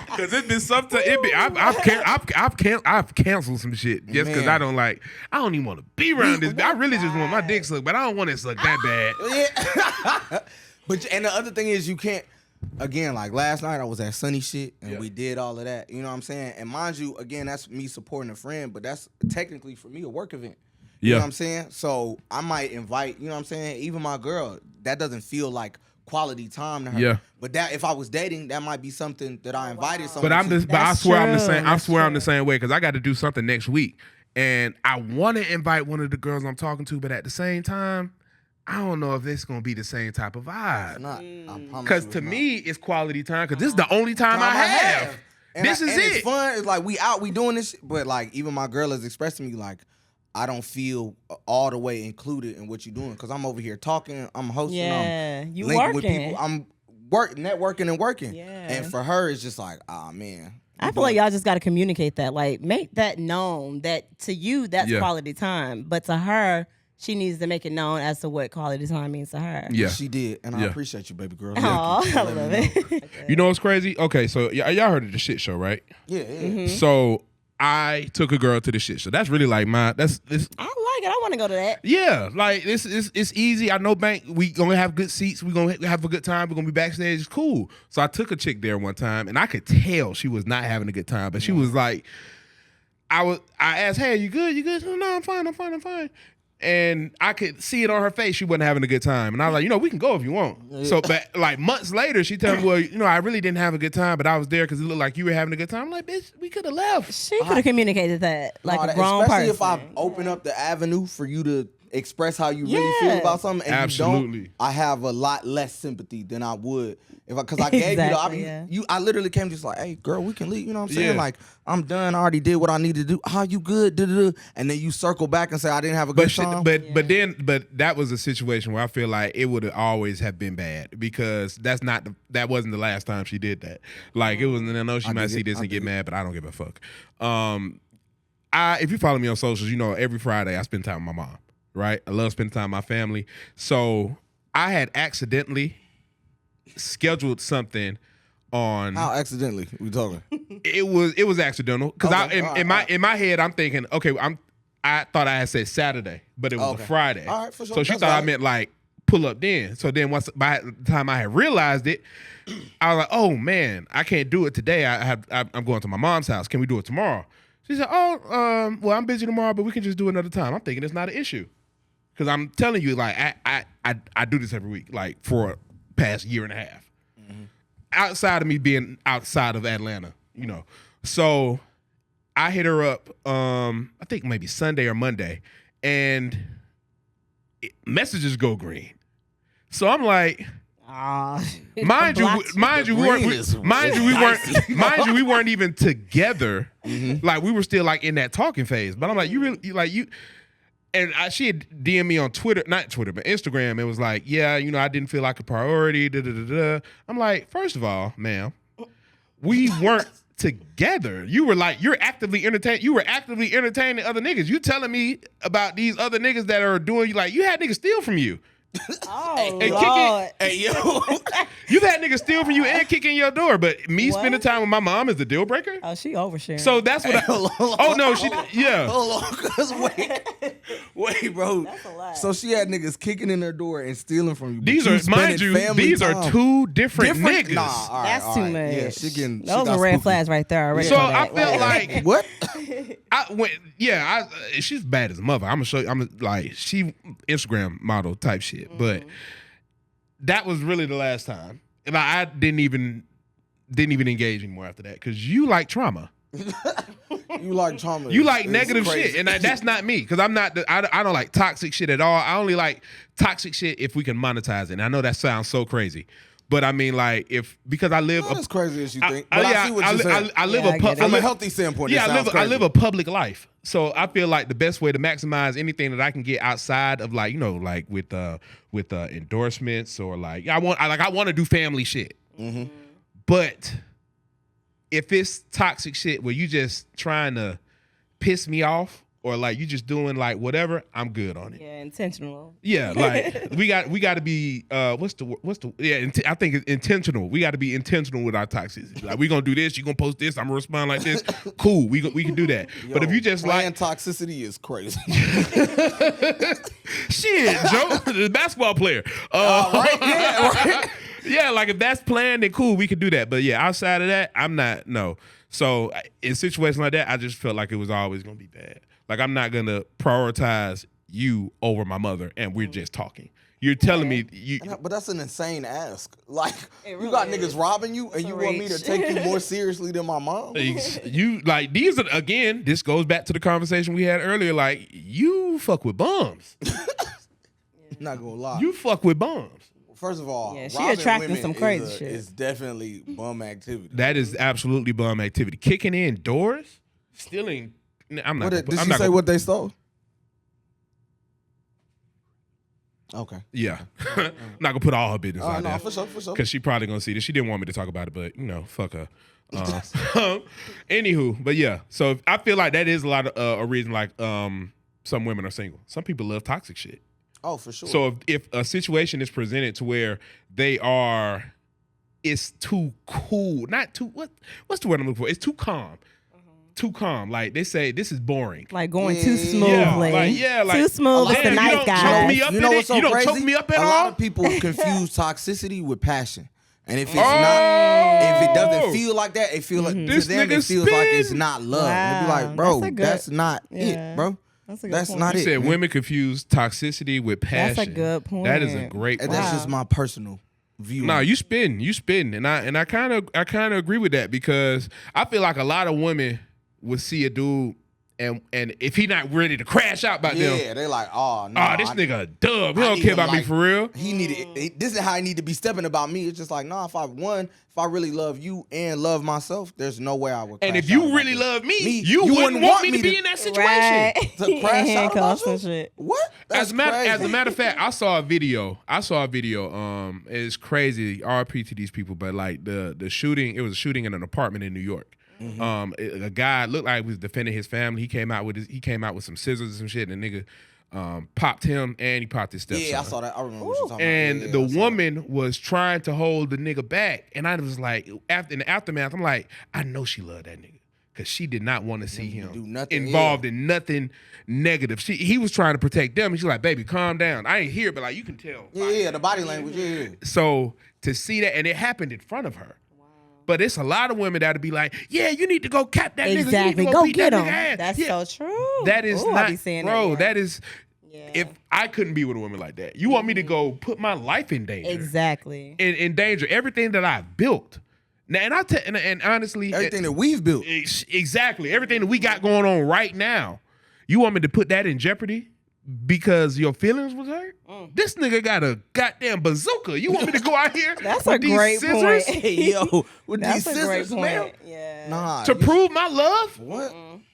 Because it's been something. I've canceled some shit just because Man. I don't even want to be around this. I really just want my dick sucked, but I don't want it sucked that bad. yeah. And the other thing is you can't. Again, like last night I was at Sunny shit and we did all of that. You know what I'm saying? And mind you, again, that's me supporting a friend, but that's technically for me a work event. You know what I'm saying? So I might invite, you know what I'm saying, even my girl, that doesn't feel like quality time to her. Yeah. But that if I was dating, that might be something that I invited someone. But I That's swear I'm the true. same. I That's swear I'm true. the same way because I got to do something next week, and I want to invite one of the girls I'm talking to, but at the same time, I don't know if it's gonna be the same type of It's vibe. not. I promise Because you to it's me, it's quality time. Because this is the only time not. I have. And This is and it. It's fun. It's like we out, we doing this, but like even my girl has expressed to me like I don't feel all the way included in what you're doing because I'm over here talking, I'm hosting, Yeah, I'm you linking with working. people, I'm networking and working. Yeah. And for her, it's just like, ah man. I feel like y'all just got to communicate that. Like, make that known that to you, that's Yeah. quality time. But to her, she needs to make it known as to what quality time means to her. Yeah. She did, and I Yeah. appreciate you, baby girl. Aw, Thank you. I love it. You know what's crazy? Okay, so y'all heard of the shit show, right? Yeah, yeah. So I took a girl to the shit show. That's really like this. I like it. I want to go to that. Yeah, like it's easy. I know we gonna have good seats. We gonna have a good time. We're gonna be backstage. It's cool. So I took a chick there one time, and I could tell she was not having a good time. But she was like, I asked, "Hey, you good? You good?" No, I'm fine. And I could see it on her face. She wasn't having a good time. And I was like, we can go if you want. So, but like months later, she told me, well, I really didn't have a good time, but I was there because it looked like you were having a good time. I'm like, bitch, we could have left. She could have communicated that like No, a grown especially person. if I open up the avenue for you to express how you really feel about something, and Absolutely. you don't, I have a lot less sympathy than I would because I gave you. I literally came just like, hey, girl, we can leave. You know what I'm saying? Yeah. Like, I'm done. I already did what I needed to do. How you good? And then you circle back and say I didn't have a good time. But that was a situation where I feel like it would always have been bad because that wasn't the last time she did that. Like it was. And I know she might see this and get mad, but I don't give a fuck. If you follow me on socials, you know every Friday I spend time with my mom. Right? I love spending time with my family. So I had accidentally scheduled something on. How accidentally we talking? It was accidental because in my head I'm thinking, okay, I thought I had said Saturday, but it was a Friday. All right, for sure. So she thought I meant like pull up then. So then by the time I had realized it, I was like, oh man, I can't do it today. I'm going to my mom's house. Can we do it tomorrow? She said, well, I'm busy tomorrow, but we can just do it another time. I'm thinking it's not an issue. Because I'm telling you, like, I do this every week, like, for past year and a half. Mm-hmm. Outside of me being outside of Atlanta, you know. So I hit her up, I think maybe Sunday or Monday, and messages go green. So I'm like, mind you, we weren't even together. Mm-hmm. Like we were still like in that talking phase. But I'm like, and she had DM'd me on Twitter, not Twitter, but Instagram. It was like, yeah, you know, I didn't feel like a priority. I'm like, first of all, ma'am, we weren't together. You were like, you were actively entertaining other niggas. You telling me about these other niggas that are doing you like you had niggas steal from you. Oh, Lord. Hey, yo. You've had niggas steal from you and kick in your door, but me spending time with my mom is the deal breaker? Oh, she oversharing. So that's what yeah. Hold on, cause wait, bro. That's a lot. So she had niggas kicking in her door and stealing from you. These are, mind you, these are two different niggas. Nah, all right, that's too much. Yeah, she getting. Those are red flags right there already. So I felt like what? She's bad as a mother. I'm gonna show you. I'm like she Instagram model type shit. But that was really the last time, and I didn't even engage anymore after that because you like trauma. You like trauma. You like negative shit, and that's not me because I'm not. I don't like toxic shit at all. I only like toxic shit if we can monetize it. And I know that sounds so crazy. But I mean, like, because I live not as crazy as you think. But I see what you're saying. I live from a healthy standpoint. Yeah, I live a public life, so I feel like the best way to maximize anything that I can get outside of, like, you know, like with endorsements or like I want to do family shit. Mm-hmm. But if it's toxic shit where you just trying to piss me off or like you just doing like whatever, I'm good on it. Yeah, intentional. Yeah, like we got to be I think it's intentional. We got to be intentional with our toxicity. Like we gonna do this, you gonna post this, I'm gonna respond like this. Cool, we can do that. Yo, but if you just like toxicity is crazy. Shit, Joe, the basketball player. Right? Yeah, right. Yeah, like if that's planned, then cool, we can do that. But yeah, outside of that, I'm not. No. So in situations like that, I just felt like it was always gonna be bad. Like I'm not gonna prioritize you over my mother, and we're just talking. You're telling me but that's an insane ask. Like really you got niggas robbing you, and you want me to take you more seriously than my mom? You like these are again. This goes back to the conversation we had earlier. Like you fuck with bums. Not gonna lie. You fuck with bums. First of all, yeah, she attracting some crazy shit. It's definitely bum activity. That is absolutely bum activity. Kicking in doors, stealing. I'm not. Did she say what they stole? Okay. Yeah. I'm not gonna put all her business out there. For sure. Because she probably gonna see this. She didn't want me to talk about it, but you know, fuck her. Anywho, but yeah. So I feel like that is a lot of a reason. Like some women are single. Some people love toxic shit. Oh, for sure. So if a situation is presented to where it's too cool, not too what's the word I'm looking for? It's too calm. Too calm. Like they say, this is boring. Like going too smoothly. Like too smooth is the nice guy. You don't choke me up at all. A lot of people confuse toxicity with passion. And if it's if it doesn't feel like that, it feels like to them it feels like it's not love. Wow. And they be like, bro, that's not it, bro. That's not it. You said women confuse toxicity with passion. That's a good point. That is a great point. And that's just my personal view. No, you spin, and I kind of agree with that because I feel like a lot of women would see a dude and if he not ready to crash out about them, Yeah, they like, oh no. this nigga a dub. He I don't need care him, about me like, for real. He needed. This is how I need to be stepping about me. It's just like, nah. If I really love you and love myself, there's no way I would. And crash if you out really about love this. me, you wouldn't want me to be in that situation. Right. to crash out about Handcuffs and you. shit. What? That's As a crazy. matter of fact, I saw a video. It's crazy. RP to these people, but like the shooting, it was a shooting in an apartment in New York. A guy looked like he was defending his family. He came out with some scissors and some shit, and the nigga popped him and he popped his stepson. Yeah, I saw that. I remember what you're talking And about. the woman was trying to hold the nigga back, and I was like, in the aftermath, I'm like, I know she loved that nigga because she did not want to see him do nothing, involved in nothing negative. He was trying to protect them, and she's like, baby, calm down. I ain't here, but like you can tell. Yeah, the body language. Yeah. So to see that, and it happened in front of her. But it's a lot of women that'll be like, yeah, you need to go cap that nigga. You need Exactly. to Go beat get that him. nigga ass. That's Yeah. so true. That is Ooh, I not, be saying bro. yeah. That is, Yeah. if I couldn't be with a woman like that, you want me to go put my life in danger. Exactly. In danger. Everything that I've built. Now, and honestly, Everything that we've built. exactly everything that we got going on right now, you want me to put that in jeopardy because your feelings was hurt? This nigga got a goddamn bazooka. You want me to go out here That's with a these great scissors point. Hey, yo, with That's these a great scissors, man. point. Yeah. Nah. to prove my love? What?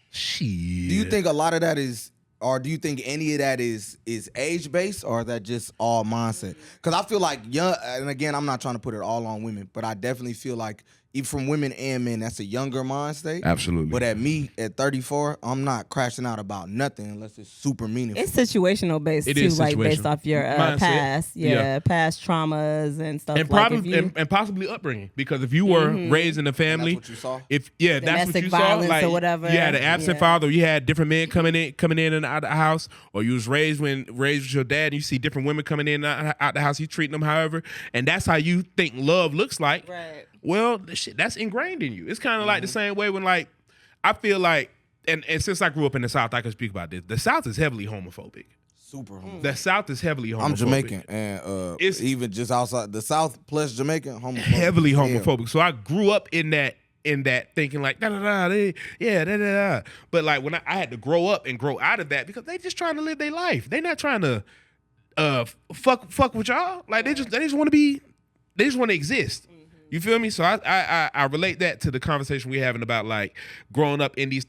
Shit. Do you think a lot of that is, or do you think any of that is age based, or is that just all mindset? Because I feel like young, and again, I'm not trying to put it all on women, but I definitely feel like even from women and men, that's a younger mind state. Absolutely. But at me, at 34, I'm not crashing out about nothing unless it's super meaningful. It's situational based It too, is like based situational. off your Mindset. past, past traumas and stuff. And like probably if you, and possibly upbringing, because if you were raised in a family, what you saw? if that's what Domestic you saw, violence like or whatever. you had an absent Yeah. father, or you had different men coming in and out of the house, or you was raised with your dad, and you see different women coming in and out the house, you treating them however, and that's how you think love looks like. Right. Well, shit, that's ingrained in you. It's kind of like the same way when, like, I feel like, and since I grew up in the South, I can speak about this. The South is heavily homophobic. Super. The South is heavily homophobic. I'm Jamaican, and It's- even just outside the South plus Jamaican, homophobic. Heavily Yeah. homophobic. So I grew up in that thinking like da da da da da. But like when I had to grow up and grow out of that because they just trying to live their life. They not trying to fuck with y'all. Like they just want to exist. You feel me? So I relate that to the conversation we're having about like growing up in these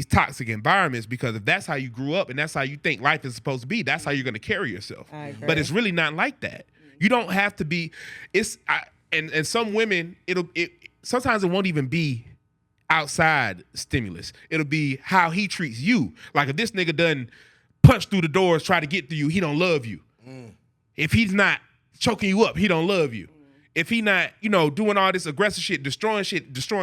toxic environments, because if that's how you grew up and that's how you think life is supposed to be, that's how you're going to carry yourself. I agree. But it's really not like that. You don't have to be. And some women, sometimes it won't even be outside stimulus. It'll be how he treats you. Like if this nigga done punch through the doors, try to get to you, he don't love you. If he's not choking you up, he don't love you. If he not, doing all this aggressive shit, destroying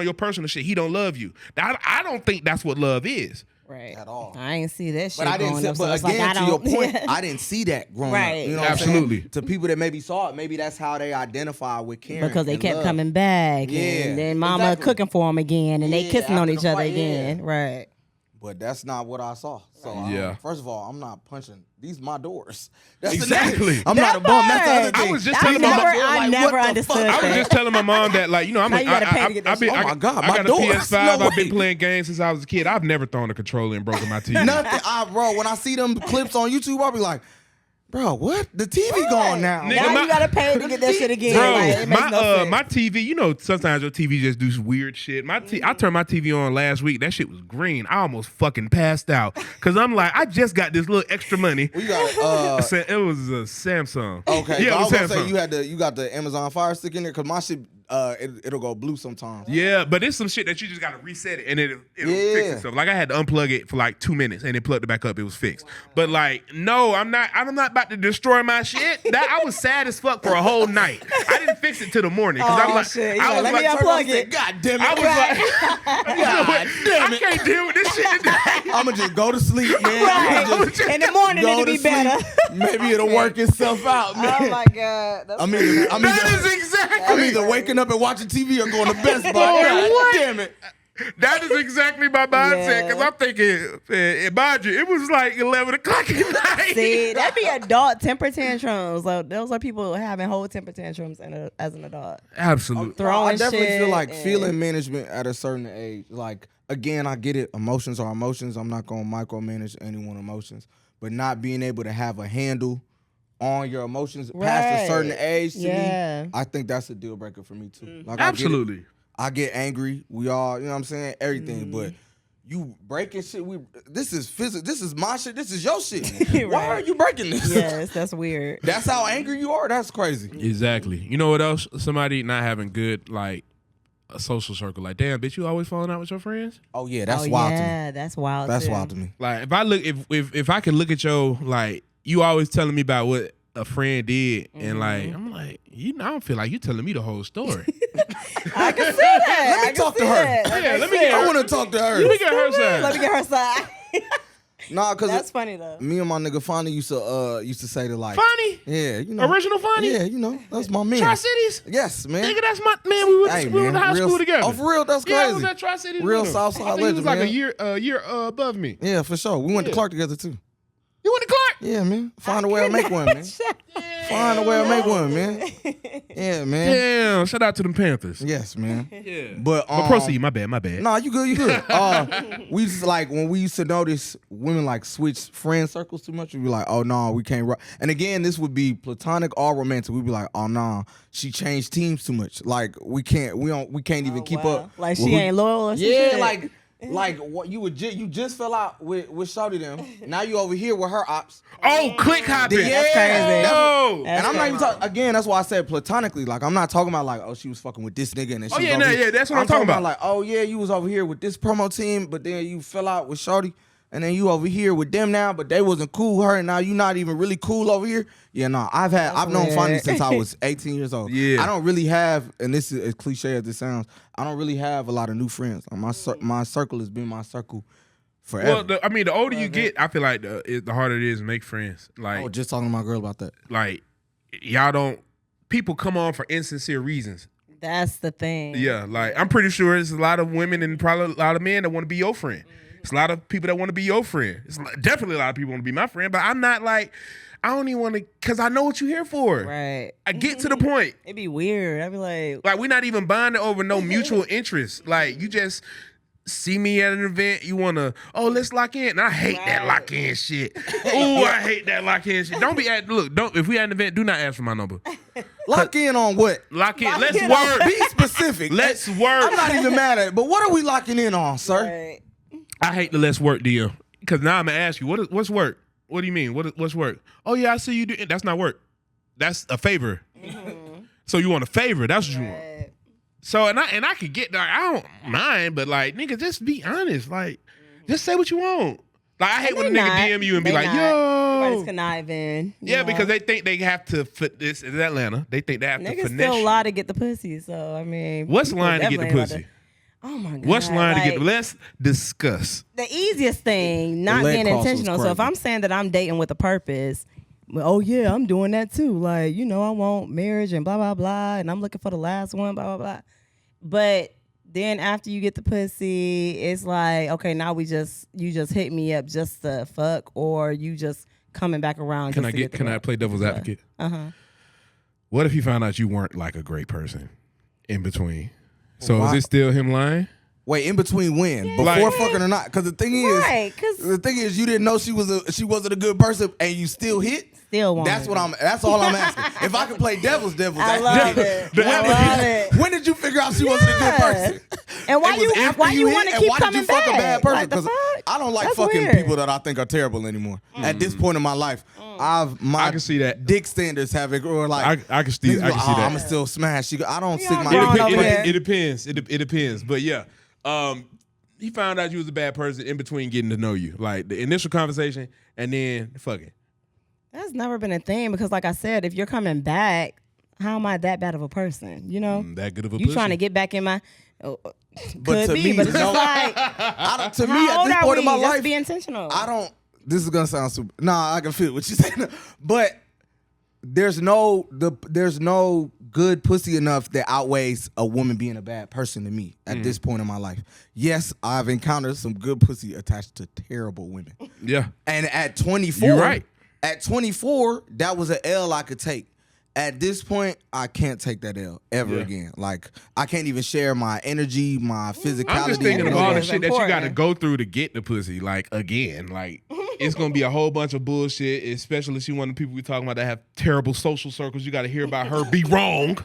your personal shit, he don't love you. Now, I don't think that's what love is. Right. At all. I ain't see that shit. But I didn't. growing up, so But it's again, like, to your point, Yeah. I didn't see that growing Right. up. You know what Absolutely. I'm saying? To people that maybe saw it, maybe that's how they identify with Karen. because they and kept love. coming back, Yeah, and then mama exactly. cooking for them again, and they Yeah, kissing on after each the other fight, again. yeah. Right. But that's not what I saw. So Yeah. first of all, I'm not punching. These my doors. That's the Exactly. thing. I'm not a bum. That's the other part. thing. I was just I telling my never, mom. I like, never what the understood fuck? I was that. just telling my mom that, like, I'm Now you gotta pay to get that I've been, shit. Oh my God, I my got a doors. PS5. No I've been way. playing games since I was a kid. I've never thrown a controller and broken my TV. Nothing. Bro, when I see them clips on YouTube, I'll be like, bro, what? The TV gone now. Nigga, Now my- you gotta pay to get that shit again. Bro, Like, it makes no sense. my TV, sometimes your TV just do some weird shit. I turned my TV on last week. That shit was green. I almost fucking passed out. Cause I'm like, I just got this little extra money. We got It was a Samsung. okay. Yeah, I it was was gonna say Samsung. you got the Amazon Fire Stick in there because my shit it'll go blue sometimes. Yeah, but it's some shit that you just gotta reset it and it'll fix Yeah. itself. Like I had to unplug it for like 2 minutes and it plugged it back up. It was fixed. But like, no, I'm not about to destroy my shit. I was sad as fuck for a whole night. I didn't fix it till the morning. Cause I was like, shit. I was Let me like, unplug it. God damn it. I was like, God damn I it. can't deal with this shit today. I'm gonna just go to sleep, man. Right. I'ma just In the morning, go it'll to be sleep. better. Maybe it'll work itself out, man. Oh my god. That's I'm either That is exactly. I'm either waking up and watching TV or going to Best Buy. Boy, God what? damn it. That is exactly my mindset because Yeah. I'm thinking, man, mind you, it was like 11 o'clock at night. See, that'd be adult temper tantrums. Like, those are people having whole temper tantrums as an adult. Absolutely. Throwing I definitely shit feel like and- feeling management at a certain age. Like, again, I get it. Emotions are emotions. I'm not going to micromanage anyone's emotions. But not being able to have a handle on your emotions past a certain Right. age, to Yeah. me, I think that's a deal breaker for me, too. Like, Absolutely. I get angry. We all, you know what I'm saying? Everything. Mm-hmm. But you breaking shit. This is physical. This is my shit. This is your shit. Why are Right. you breaking this? Yes, that's weird. That's how angry you are? That's crazy. Exactly. You know what else? Somebody not having good, like, a social circle. Like, damn, bitch, you always falling out with your friends? Oh, yeah. That's wild to me. Yeah, that's wild. That's too. wild to me. Like, if I look, if I can look at your, like, you always telling me about what a friend did, and like, I'm like, I don't feel like you telling me the whole story. I can see that. Let me talk to her. Yeah, let me get I her. want to talk to her. Let me get her side. Let me get her side. Nah, cause That's funny though. me and my nigga Fonny used to say to like, Funny? yeah, you know, Original Funny? yeah, you know, that's my man. Tri-Cities? Yes, man. Nigga, that's my man. We went, Hey, we went to man, high real- school together. Oh, for real? That's Yeah, I crazy. was at Tri-Cities. Real with him. Southside I think he was legend, like man. a year above me. Yeah, for sure. We went to Yeah. Clark together too. You went to Clark? Yeah, man. Find a way to make one, man. Find a way to make one, man. Yeah, man. Damn, shout out to them Panthers. Yes, man. Yeah. But proceed, my bad. Nah, you good, you good. We just like when we used to notice women like switch friend circles too much, we'd be like, oh no, we can't rock. And again, this would be platonic or romantic. We'd be like, oh no, she changed teams too much. Like we can't even keep up. Like with she who- ain't loyal or some Yeah, shit. like what you just fell out with Shawty them. Now you over here with her ops. Oh, click hopping. Yeah, That's crazy. Oh. That's And I'm not even crazy. talking again. That's why I said platonically. Like I'm not talking about like, oh, she was fucking with this nigga and then she Oh, was yeah, over nah, here. yeah, that's what I'm talking about. Like, oh yeah, you was over here with this promo team, but then you fell out with Shorty, and then you over here with them now, but they wasn't cool with her, and now you not even really cool over here. Yeah, no, I've known weird. Fonny since I was 18 years old. Yeah. I don't really have, and this is as cliche as this sounds, I don't really have a lot of new friends. My circle has been my circle forever. Well, the older you get, I feel like the harder it is to make friends. I Like, was just talking to my girl about that. y'all don't. People come on for insincere reasons. That's the thing. Yeah, like I'm pretty sure there's a lot of women and probably a lot of men that want to be your friend. It's a lot of people that want to be your friend. It's definitely a lot of people want to be my friend, but I'm not like, I don't even want to, because I know what you're here for. Right. I get to the point. It'd be weird. I'd be like, Like, we're not even bonding over no mutual interest. Like, you just see me at an event, you want to, oh, let's lock in. And I hate that lock in shit. Ooh, I hate that lock in shit. Don't be at, look, if we at an event, do not ask for my number. Lock in on what? Lock in. Lock Let's in work. Be specific. Let's I'm work. not even mad at it, but what are we locking in on, sir? right. I hate the let's work deal. Because now I'm going to ask you, what's work? What do you mean? What's work? Oh, yeah, I see you do. That's not work. That's a favor. So you want a favor. That's what you want. Right. So, and I could get, like, I don't mind, but, like, nigga, just be honest. Like, just say what you want. Like, I hate when a They nigga not. DM you and be They like, not. yo. Everybody's conniving. you Yeah, know. because they think they have to fit this. It's Atlanta. They think they have to Niggas finesse still you. lie to get the pussy. So I mean, What's people lying to get the definitely about pussy? Oh my god. What's lying to get? like, Let's discuss. the easiest thing, not leg being cross was intentional. So if crazy. I'm saying that I'm dating with a purpose, well, oh yeah, I'm doing that too. Like, you know, I want marriage and blah blah blah, and I'm looking for the last one, blah blah blah. But then after you get the pussy, it's like, okay, now you just hit me up just to fuck, or you just coming back around. Can just I to Can I play devil's advocate? Uh-huh. What if you found out you weren't like a great person in between? So Why- is it still him lying? Wait, in between when? Before Like- fucking or not? Because the thing is, Right, 'cause- the thing is, you didn't know she wasn't a good person, and you still hit. Still want That's it. what That's all I'm asking. If I could play devil's I love advocate, it. I love it. when did you figure out she wasn't a good person? And why It was you after why you hit, want to and keep why did coming you fuck back? a bad person? Like, the fuck? I don't like That's fucking weird. people that I think are terrible anymore. At this point in my life, my I can see that. dick standards have it, or like I can see that. I'm still smash. I don't stick my grown dick. over there. It depends. It depends. But yeah, he found out you was a bad person in between getting to know you, like the initial conversation and then fucking. That's never been a thing because, like I said, if you're coming back, how am I that bad of a person? You know, That good of a you pussy. trying to get back in my. But could to be, me, but it's no. just like, To me, how at old this are point we? in my Let's life, be intentional. I don't. This is gonna sound super. Nah, I can feel what you're saying, but there's no good pussy enough that outweighs a woman being a bad person to me at this point in my life. Yes, I've encountered some good pussy attached to terrible women. Yeah. And at 24, You're right. At 24, that was an L I could take. At this point, I can't take that L ever again. Like, I can't even share my energy, my physicality. I'm just thinking of all the It's shit that you got to important. go through to get the pussy. Like, again, like, it's going to be a whole bunch of bullshit, especially if she one of the people we talking about that have terrible social circles. You got to hear about her be wrong.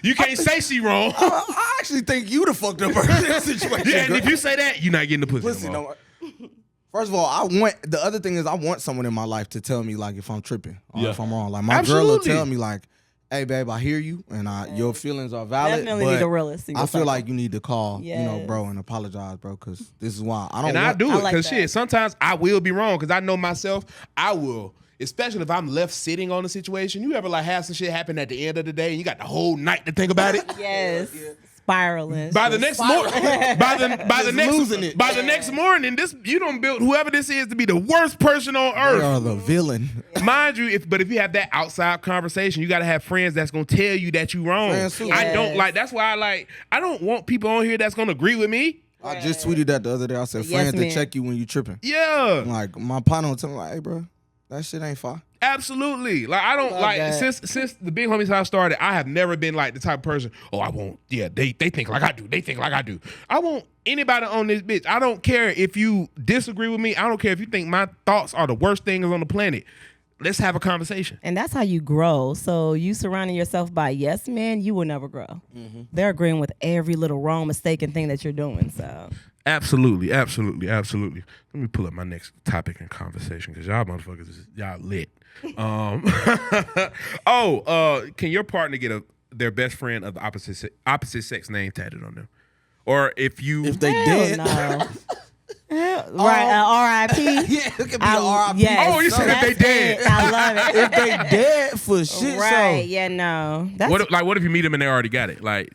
You can't say she wrong. I actually think you the fucked up person in this situation. Yeah, and girl. if you say that, you're not getting the pussy. Pussy, no more. no. First of all, the other thing is I want someone in my life to tell me like if I'm tripping or if I'm wrong. Like my girl will Absolutely. tell me like, hey babe, I hear you and your feelings are valid. Definitely but need a realist in your I feel circle. like you need to call, Yes. bro, and apologize, bro, because this is why I don't. And I want, do I it like because that. shit, sometimes I will be wrong because I know myself. I will, especially if I'm left sitting on a situation. You ever like have some shit happen at the end of the day and you got the whole night to think about it? Yes. Spiraling. By the next morning, by the losing it. next morning, this you don't build whoever this is to be the worst person on They earth. are the villain. Mind you, if you have that outside conversation, you gotta have friends that's gonna tell you that you wrong. Friends too. I don't Yes. like. That's why I don't want people on here that's gonna agree with me. I just tweeted that the other day. I said, Yes, friends to man. check you when you tripping. Yeah, Like my partner will tell me like, hey bro, that shit ain't fine. absolutely. Like I don't Love like that. since the Big Homies House started. I have never been like the type of person. Oh, I won't. Yeah, they think like I do. They think like I do. I want anybody on this bitch. I don't care if you disagree with me. I don't care if you think my thoughts are the worst things on the planet. Let's have a conversation. And that's how you grow. So you surrounding yourself by yes men, you will never grow. They're agreeing with every little wrong, mistaken thing that you're doing. So Absolutely. Let me pull up my next topic in conversation because y'all motherfuckers, y'all lit. Can your partner get their best friend of the opposite sex name tatted on them? Or if If they hell dead, no. Right, R.I.P. yeah, it could be R.I.P. Yes. Oh, you said if they That's dead. it. I love it. If they dead for shit Right, show. yeah, no. That's what if you meet them and they already got it? Like,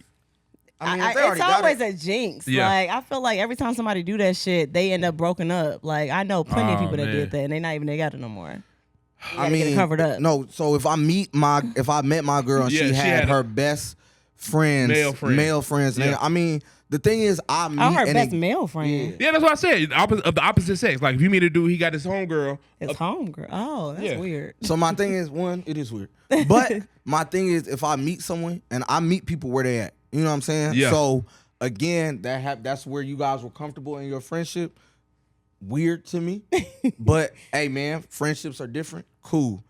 I mean, if they already it's got always it, a jinx. Yeah. Like I feel like every time somebody do that shit, they end up broken up. Like I know plenty of Oh, people that man. did that, and they not even together no more. I get it covered up. No, so if I met my girl and Yeah, she she had had her best friends, Male friend. name, Yeah. I mean, the thing is, I meet I'm her and best it- male friend. yeah, that's what I said. Of the opposite sex. Like if you meet a dude, he got his homegirl. His homegirl. Oh, that's Yeah. weird. So my thing is, one, it is weird, but my thing is, if I meet someone and I meet people where they at, you know what I'm saying? Yeah. So again, that's where you guys were comfortable in your friendship. Weird to me, but hey, man, friendships are different. Cool.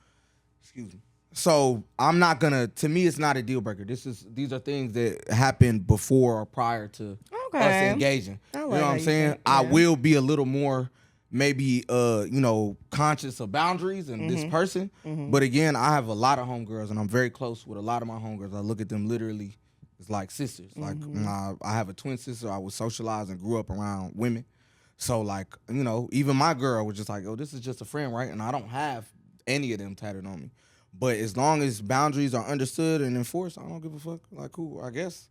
Excuse me. So I'm not gonna. To me, it's not a deal breaker. These are things that happened before or prior to us Okay. engaging. I You like know what how I'm you saying? think, I yeah. will be a little more, maybe, conscious of boundaries and this person. But again, I have a lot of homegirls, and I'm very close with a lot of my homegirls. I look at them literally as like sisters. Like I have a twin sister. I was socialized and grew up around women. So like, even my girl was just like, oh, this is just a friend, right? And I don't have any of them tatted on me. But as long as boundaries are understood and enforced, I don't give a fuck. Like, cool, I guess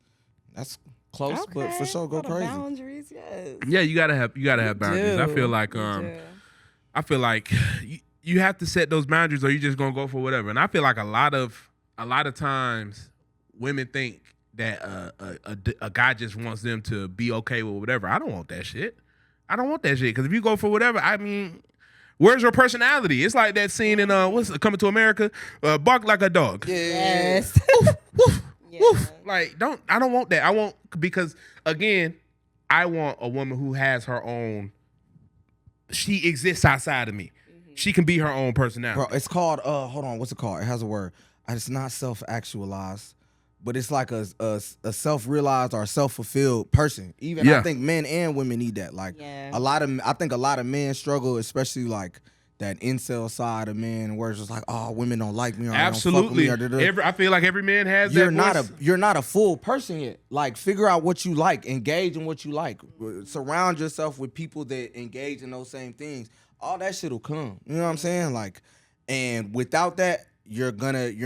that's close, but for sure, go For the crazy. Boundaries, yes. Yeah, you gotta have boundaries. I feel like you have to set those boundaries, or you just gonna go for whatever. And I feel like a lot of times women think that a guy just wants them to be okay with whatever. I don't want that shit. I don't want that shit because if you go for whatever, I mean, where's your personality? It's like that scene in what's Coming to America, Bark Like a Dog. Yes. Woof. Like I don't want that. I want, because again, I want a woman who has her own. She exists outside of me. She can be her own personality. Bro, it's called, hold on, what's it called? It has a word. It's not self-actualized, but it's like a self-realized or self-fulfilled person. Even Yeah. I think men and women need that. Like Yeah. I think a lot of men struggle, especially like that incel side of men, where it's just like, oh, women don't like me, or Absolutely. they don't fuck with me, or da-da. I feel like every man has You're that. you're not a full person yet. Like, figure out what you like, engage in what you like, surround yourself with people that engage in those same things. All that shit will come. You know what I'm saying? Like, and without that, you're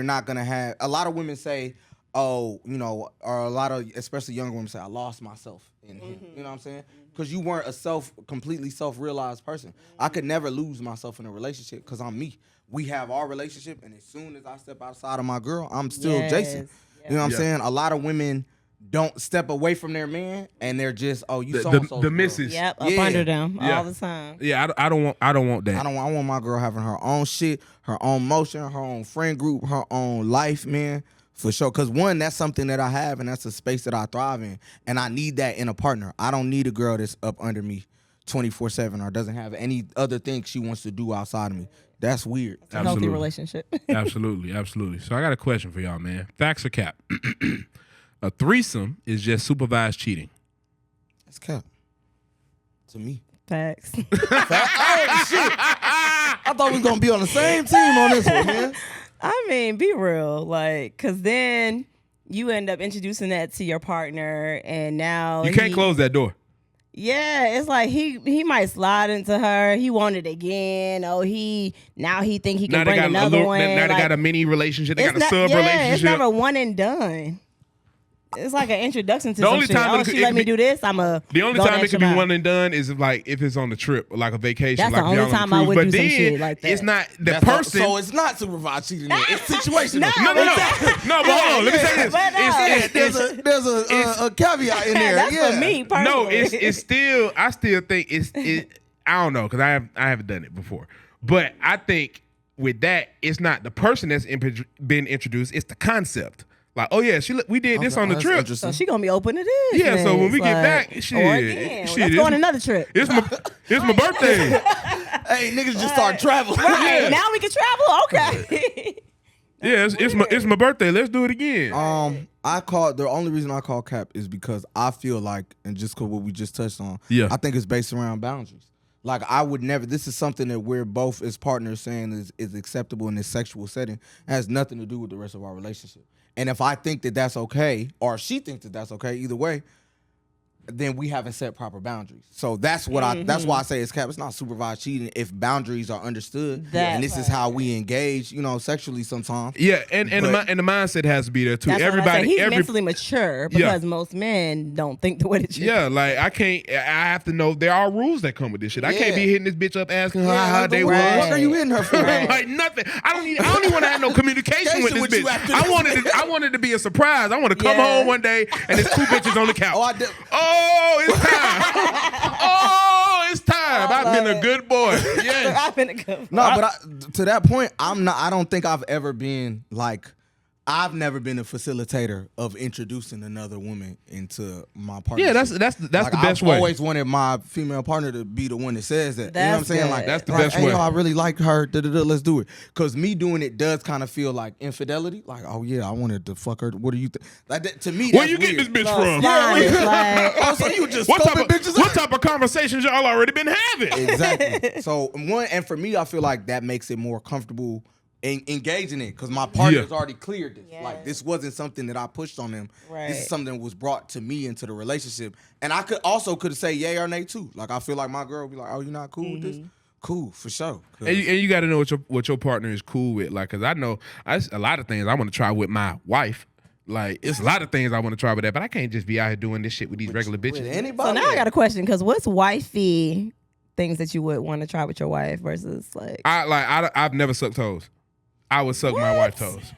not gonna have. A lot of women say, oh, you know, or a lot of, especially younger women say, I lost myself in him. You know what I'm saying? Because you weren't a completely self-realized person. I could never lose myself in a relationship because I'm me. We have our relationship, and as soon as I step outside of my girl, I'm still Jason. You know what I'm saying? A lot of women don't step away from their man, and they're just, oh, you so-and-so. The missus. Yep, up under them all the time. Yeah, I don't want that. I want my girl having her own shit, her own motion, her own friend group, her own life, man. For sure. Because one, that's something that I have, and that's a space that I thrive in. And I need that in a partner. I don't need a girl that's up under me 24/7 or doesn't have any other thing she wants to do outside of me. That's weird. It's a healthy relationship. Absolutely. So I got a question for y'all, man. Facts or cap? A threesome is just supervised cheating. That's cap. To me. Facts. Oh, shit. I thought we was going to be on the same team on this one, man. I mean, be real, like, cause then you end up introducing that to your partner, and now you can't close that door. Yeah, it's like he might slide into her. He want it again. Oh, now he think he can bring another one. Now they got a mini relationship. They got a sub relationship. It's never one and done. It's like an introduction to the some only shit. time She let me do this. The only time it can be one and done is if it's on the trip, like a vacation. That's like the only time I would do some shit like that. It's not the person. So it's not supervised cheating. It's situational. No. But hold on. Let me say this. There's a caveat in there. That's for me personally. No, it's still. I still think it. I don't know because I haven't done it before, but I think with that, it's not the person that's been introduced. It's the concept. Like, oh yeah, we did this on the trip. So she gonna be open to this. Yeah, so when we get back, let's go on another trip. It's my birthday. Hey, niggas just start traveling. Right, yeah. Now we can travel. Okay. Yeah, it's my birthday. Let's do it again. The only reason I call cap is because I feel like, and just because what we just touched on, I think it's based around boundaries. Like, I would never, this is something that we're both as partners saying is acceptable in this sexual setting. It has nothing to do with the rest of our relationship. And if I think that that's okay, or she thinks that that's okay, either way, then we haven't set proper boundaries. So that's what that's why I say it's cap. It's not supervised cheating if boundaries are understood. And this is how we engage, sexually sometimes. Yeah, and the mindset has to be there too. That's he's mentally mature because most men don't think the way that you think. Like I have to know there are rules that come with this shit. I can't be hitting this bitch up asking her how they was. What are you hitting her for? Like nothing. I don't even want to have no communication with this bitch. I wanted to be a surprise. I want to come home one day and there's two bitches on the couch. Oh, it's time. It's time. I've been a good boy. Yes. I've been a good boy. No, but to that point, I don't think I've ever been like, I've never been a facilitator of introducing another woman into my partner. Yeah, that's the best way. I've always wanted my female partner to be the one that says that. That's you know what I'm saying? good. Like that's the best way. Hey, I really like her. Let's do it. Because me doing it does kind of feel like infidelity. Like, oh yeah, I wanted to fuck her. What do you think? Like that, to me, that's where you getting this bitch from? Yeah, so you just scoping bitches what type of conversations y'all already been having? Exactly. So for me, I feel like that makes it more comfortable engaging it because my partner's already cleared this. Yes. Like this wasn't something that I pushed on them. Right. This is something that was brought to me into the relationship, and I could say yay or nay too. Like I feel like my girl would be like, "Oh, you're not cool with this." Cool for sure. And you got to know what your partner is cool with. Like, cause I know a lot of things I want to try with my wife. Like, it's a lot of things I want to try with that, but I can't just be out here doing this shit with these regular bitches. So now I got a question, because what's wifey things that you would want to try with your wife versus like? I've never sucked toes. I would suck my wife's toes.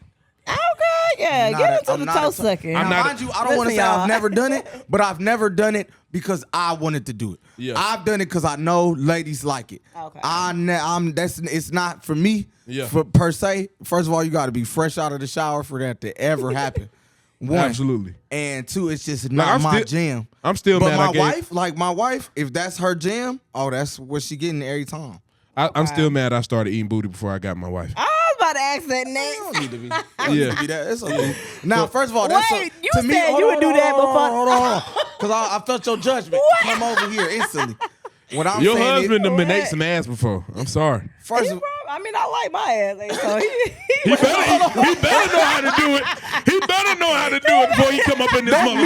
Okay, yeah, get into the toe sucking. Mind you, I don't want to say I've never done it, but I've never done it because I wanted to do it. Yeah. I've done it because I know ladies like it. Okay. It's not for me per se. First of all, you got to be fresh out of the shower for that to ever happen. One. Absolutely. And two, it's just not my jam. I'm still mad. But my wife, if that's her jam, that's what she getting every time. I'm still mad I started eating booty before I got my wife. I was about to ask that next. You don't need to be. Need to be that. It's okay. Now, first of all, that's you said you would do that before. Hold on. Because I felt your judgment come over here instantly. Your husband done been ate some ass before. I'm sorry. I like my ass. So he better know how to do it. He better know how to do it before he come up in this motherfucker.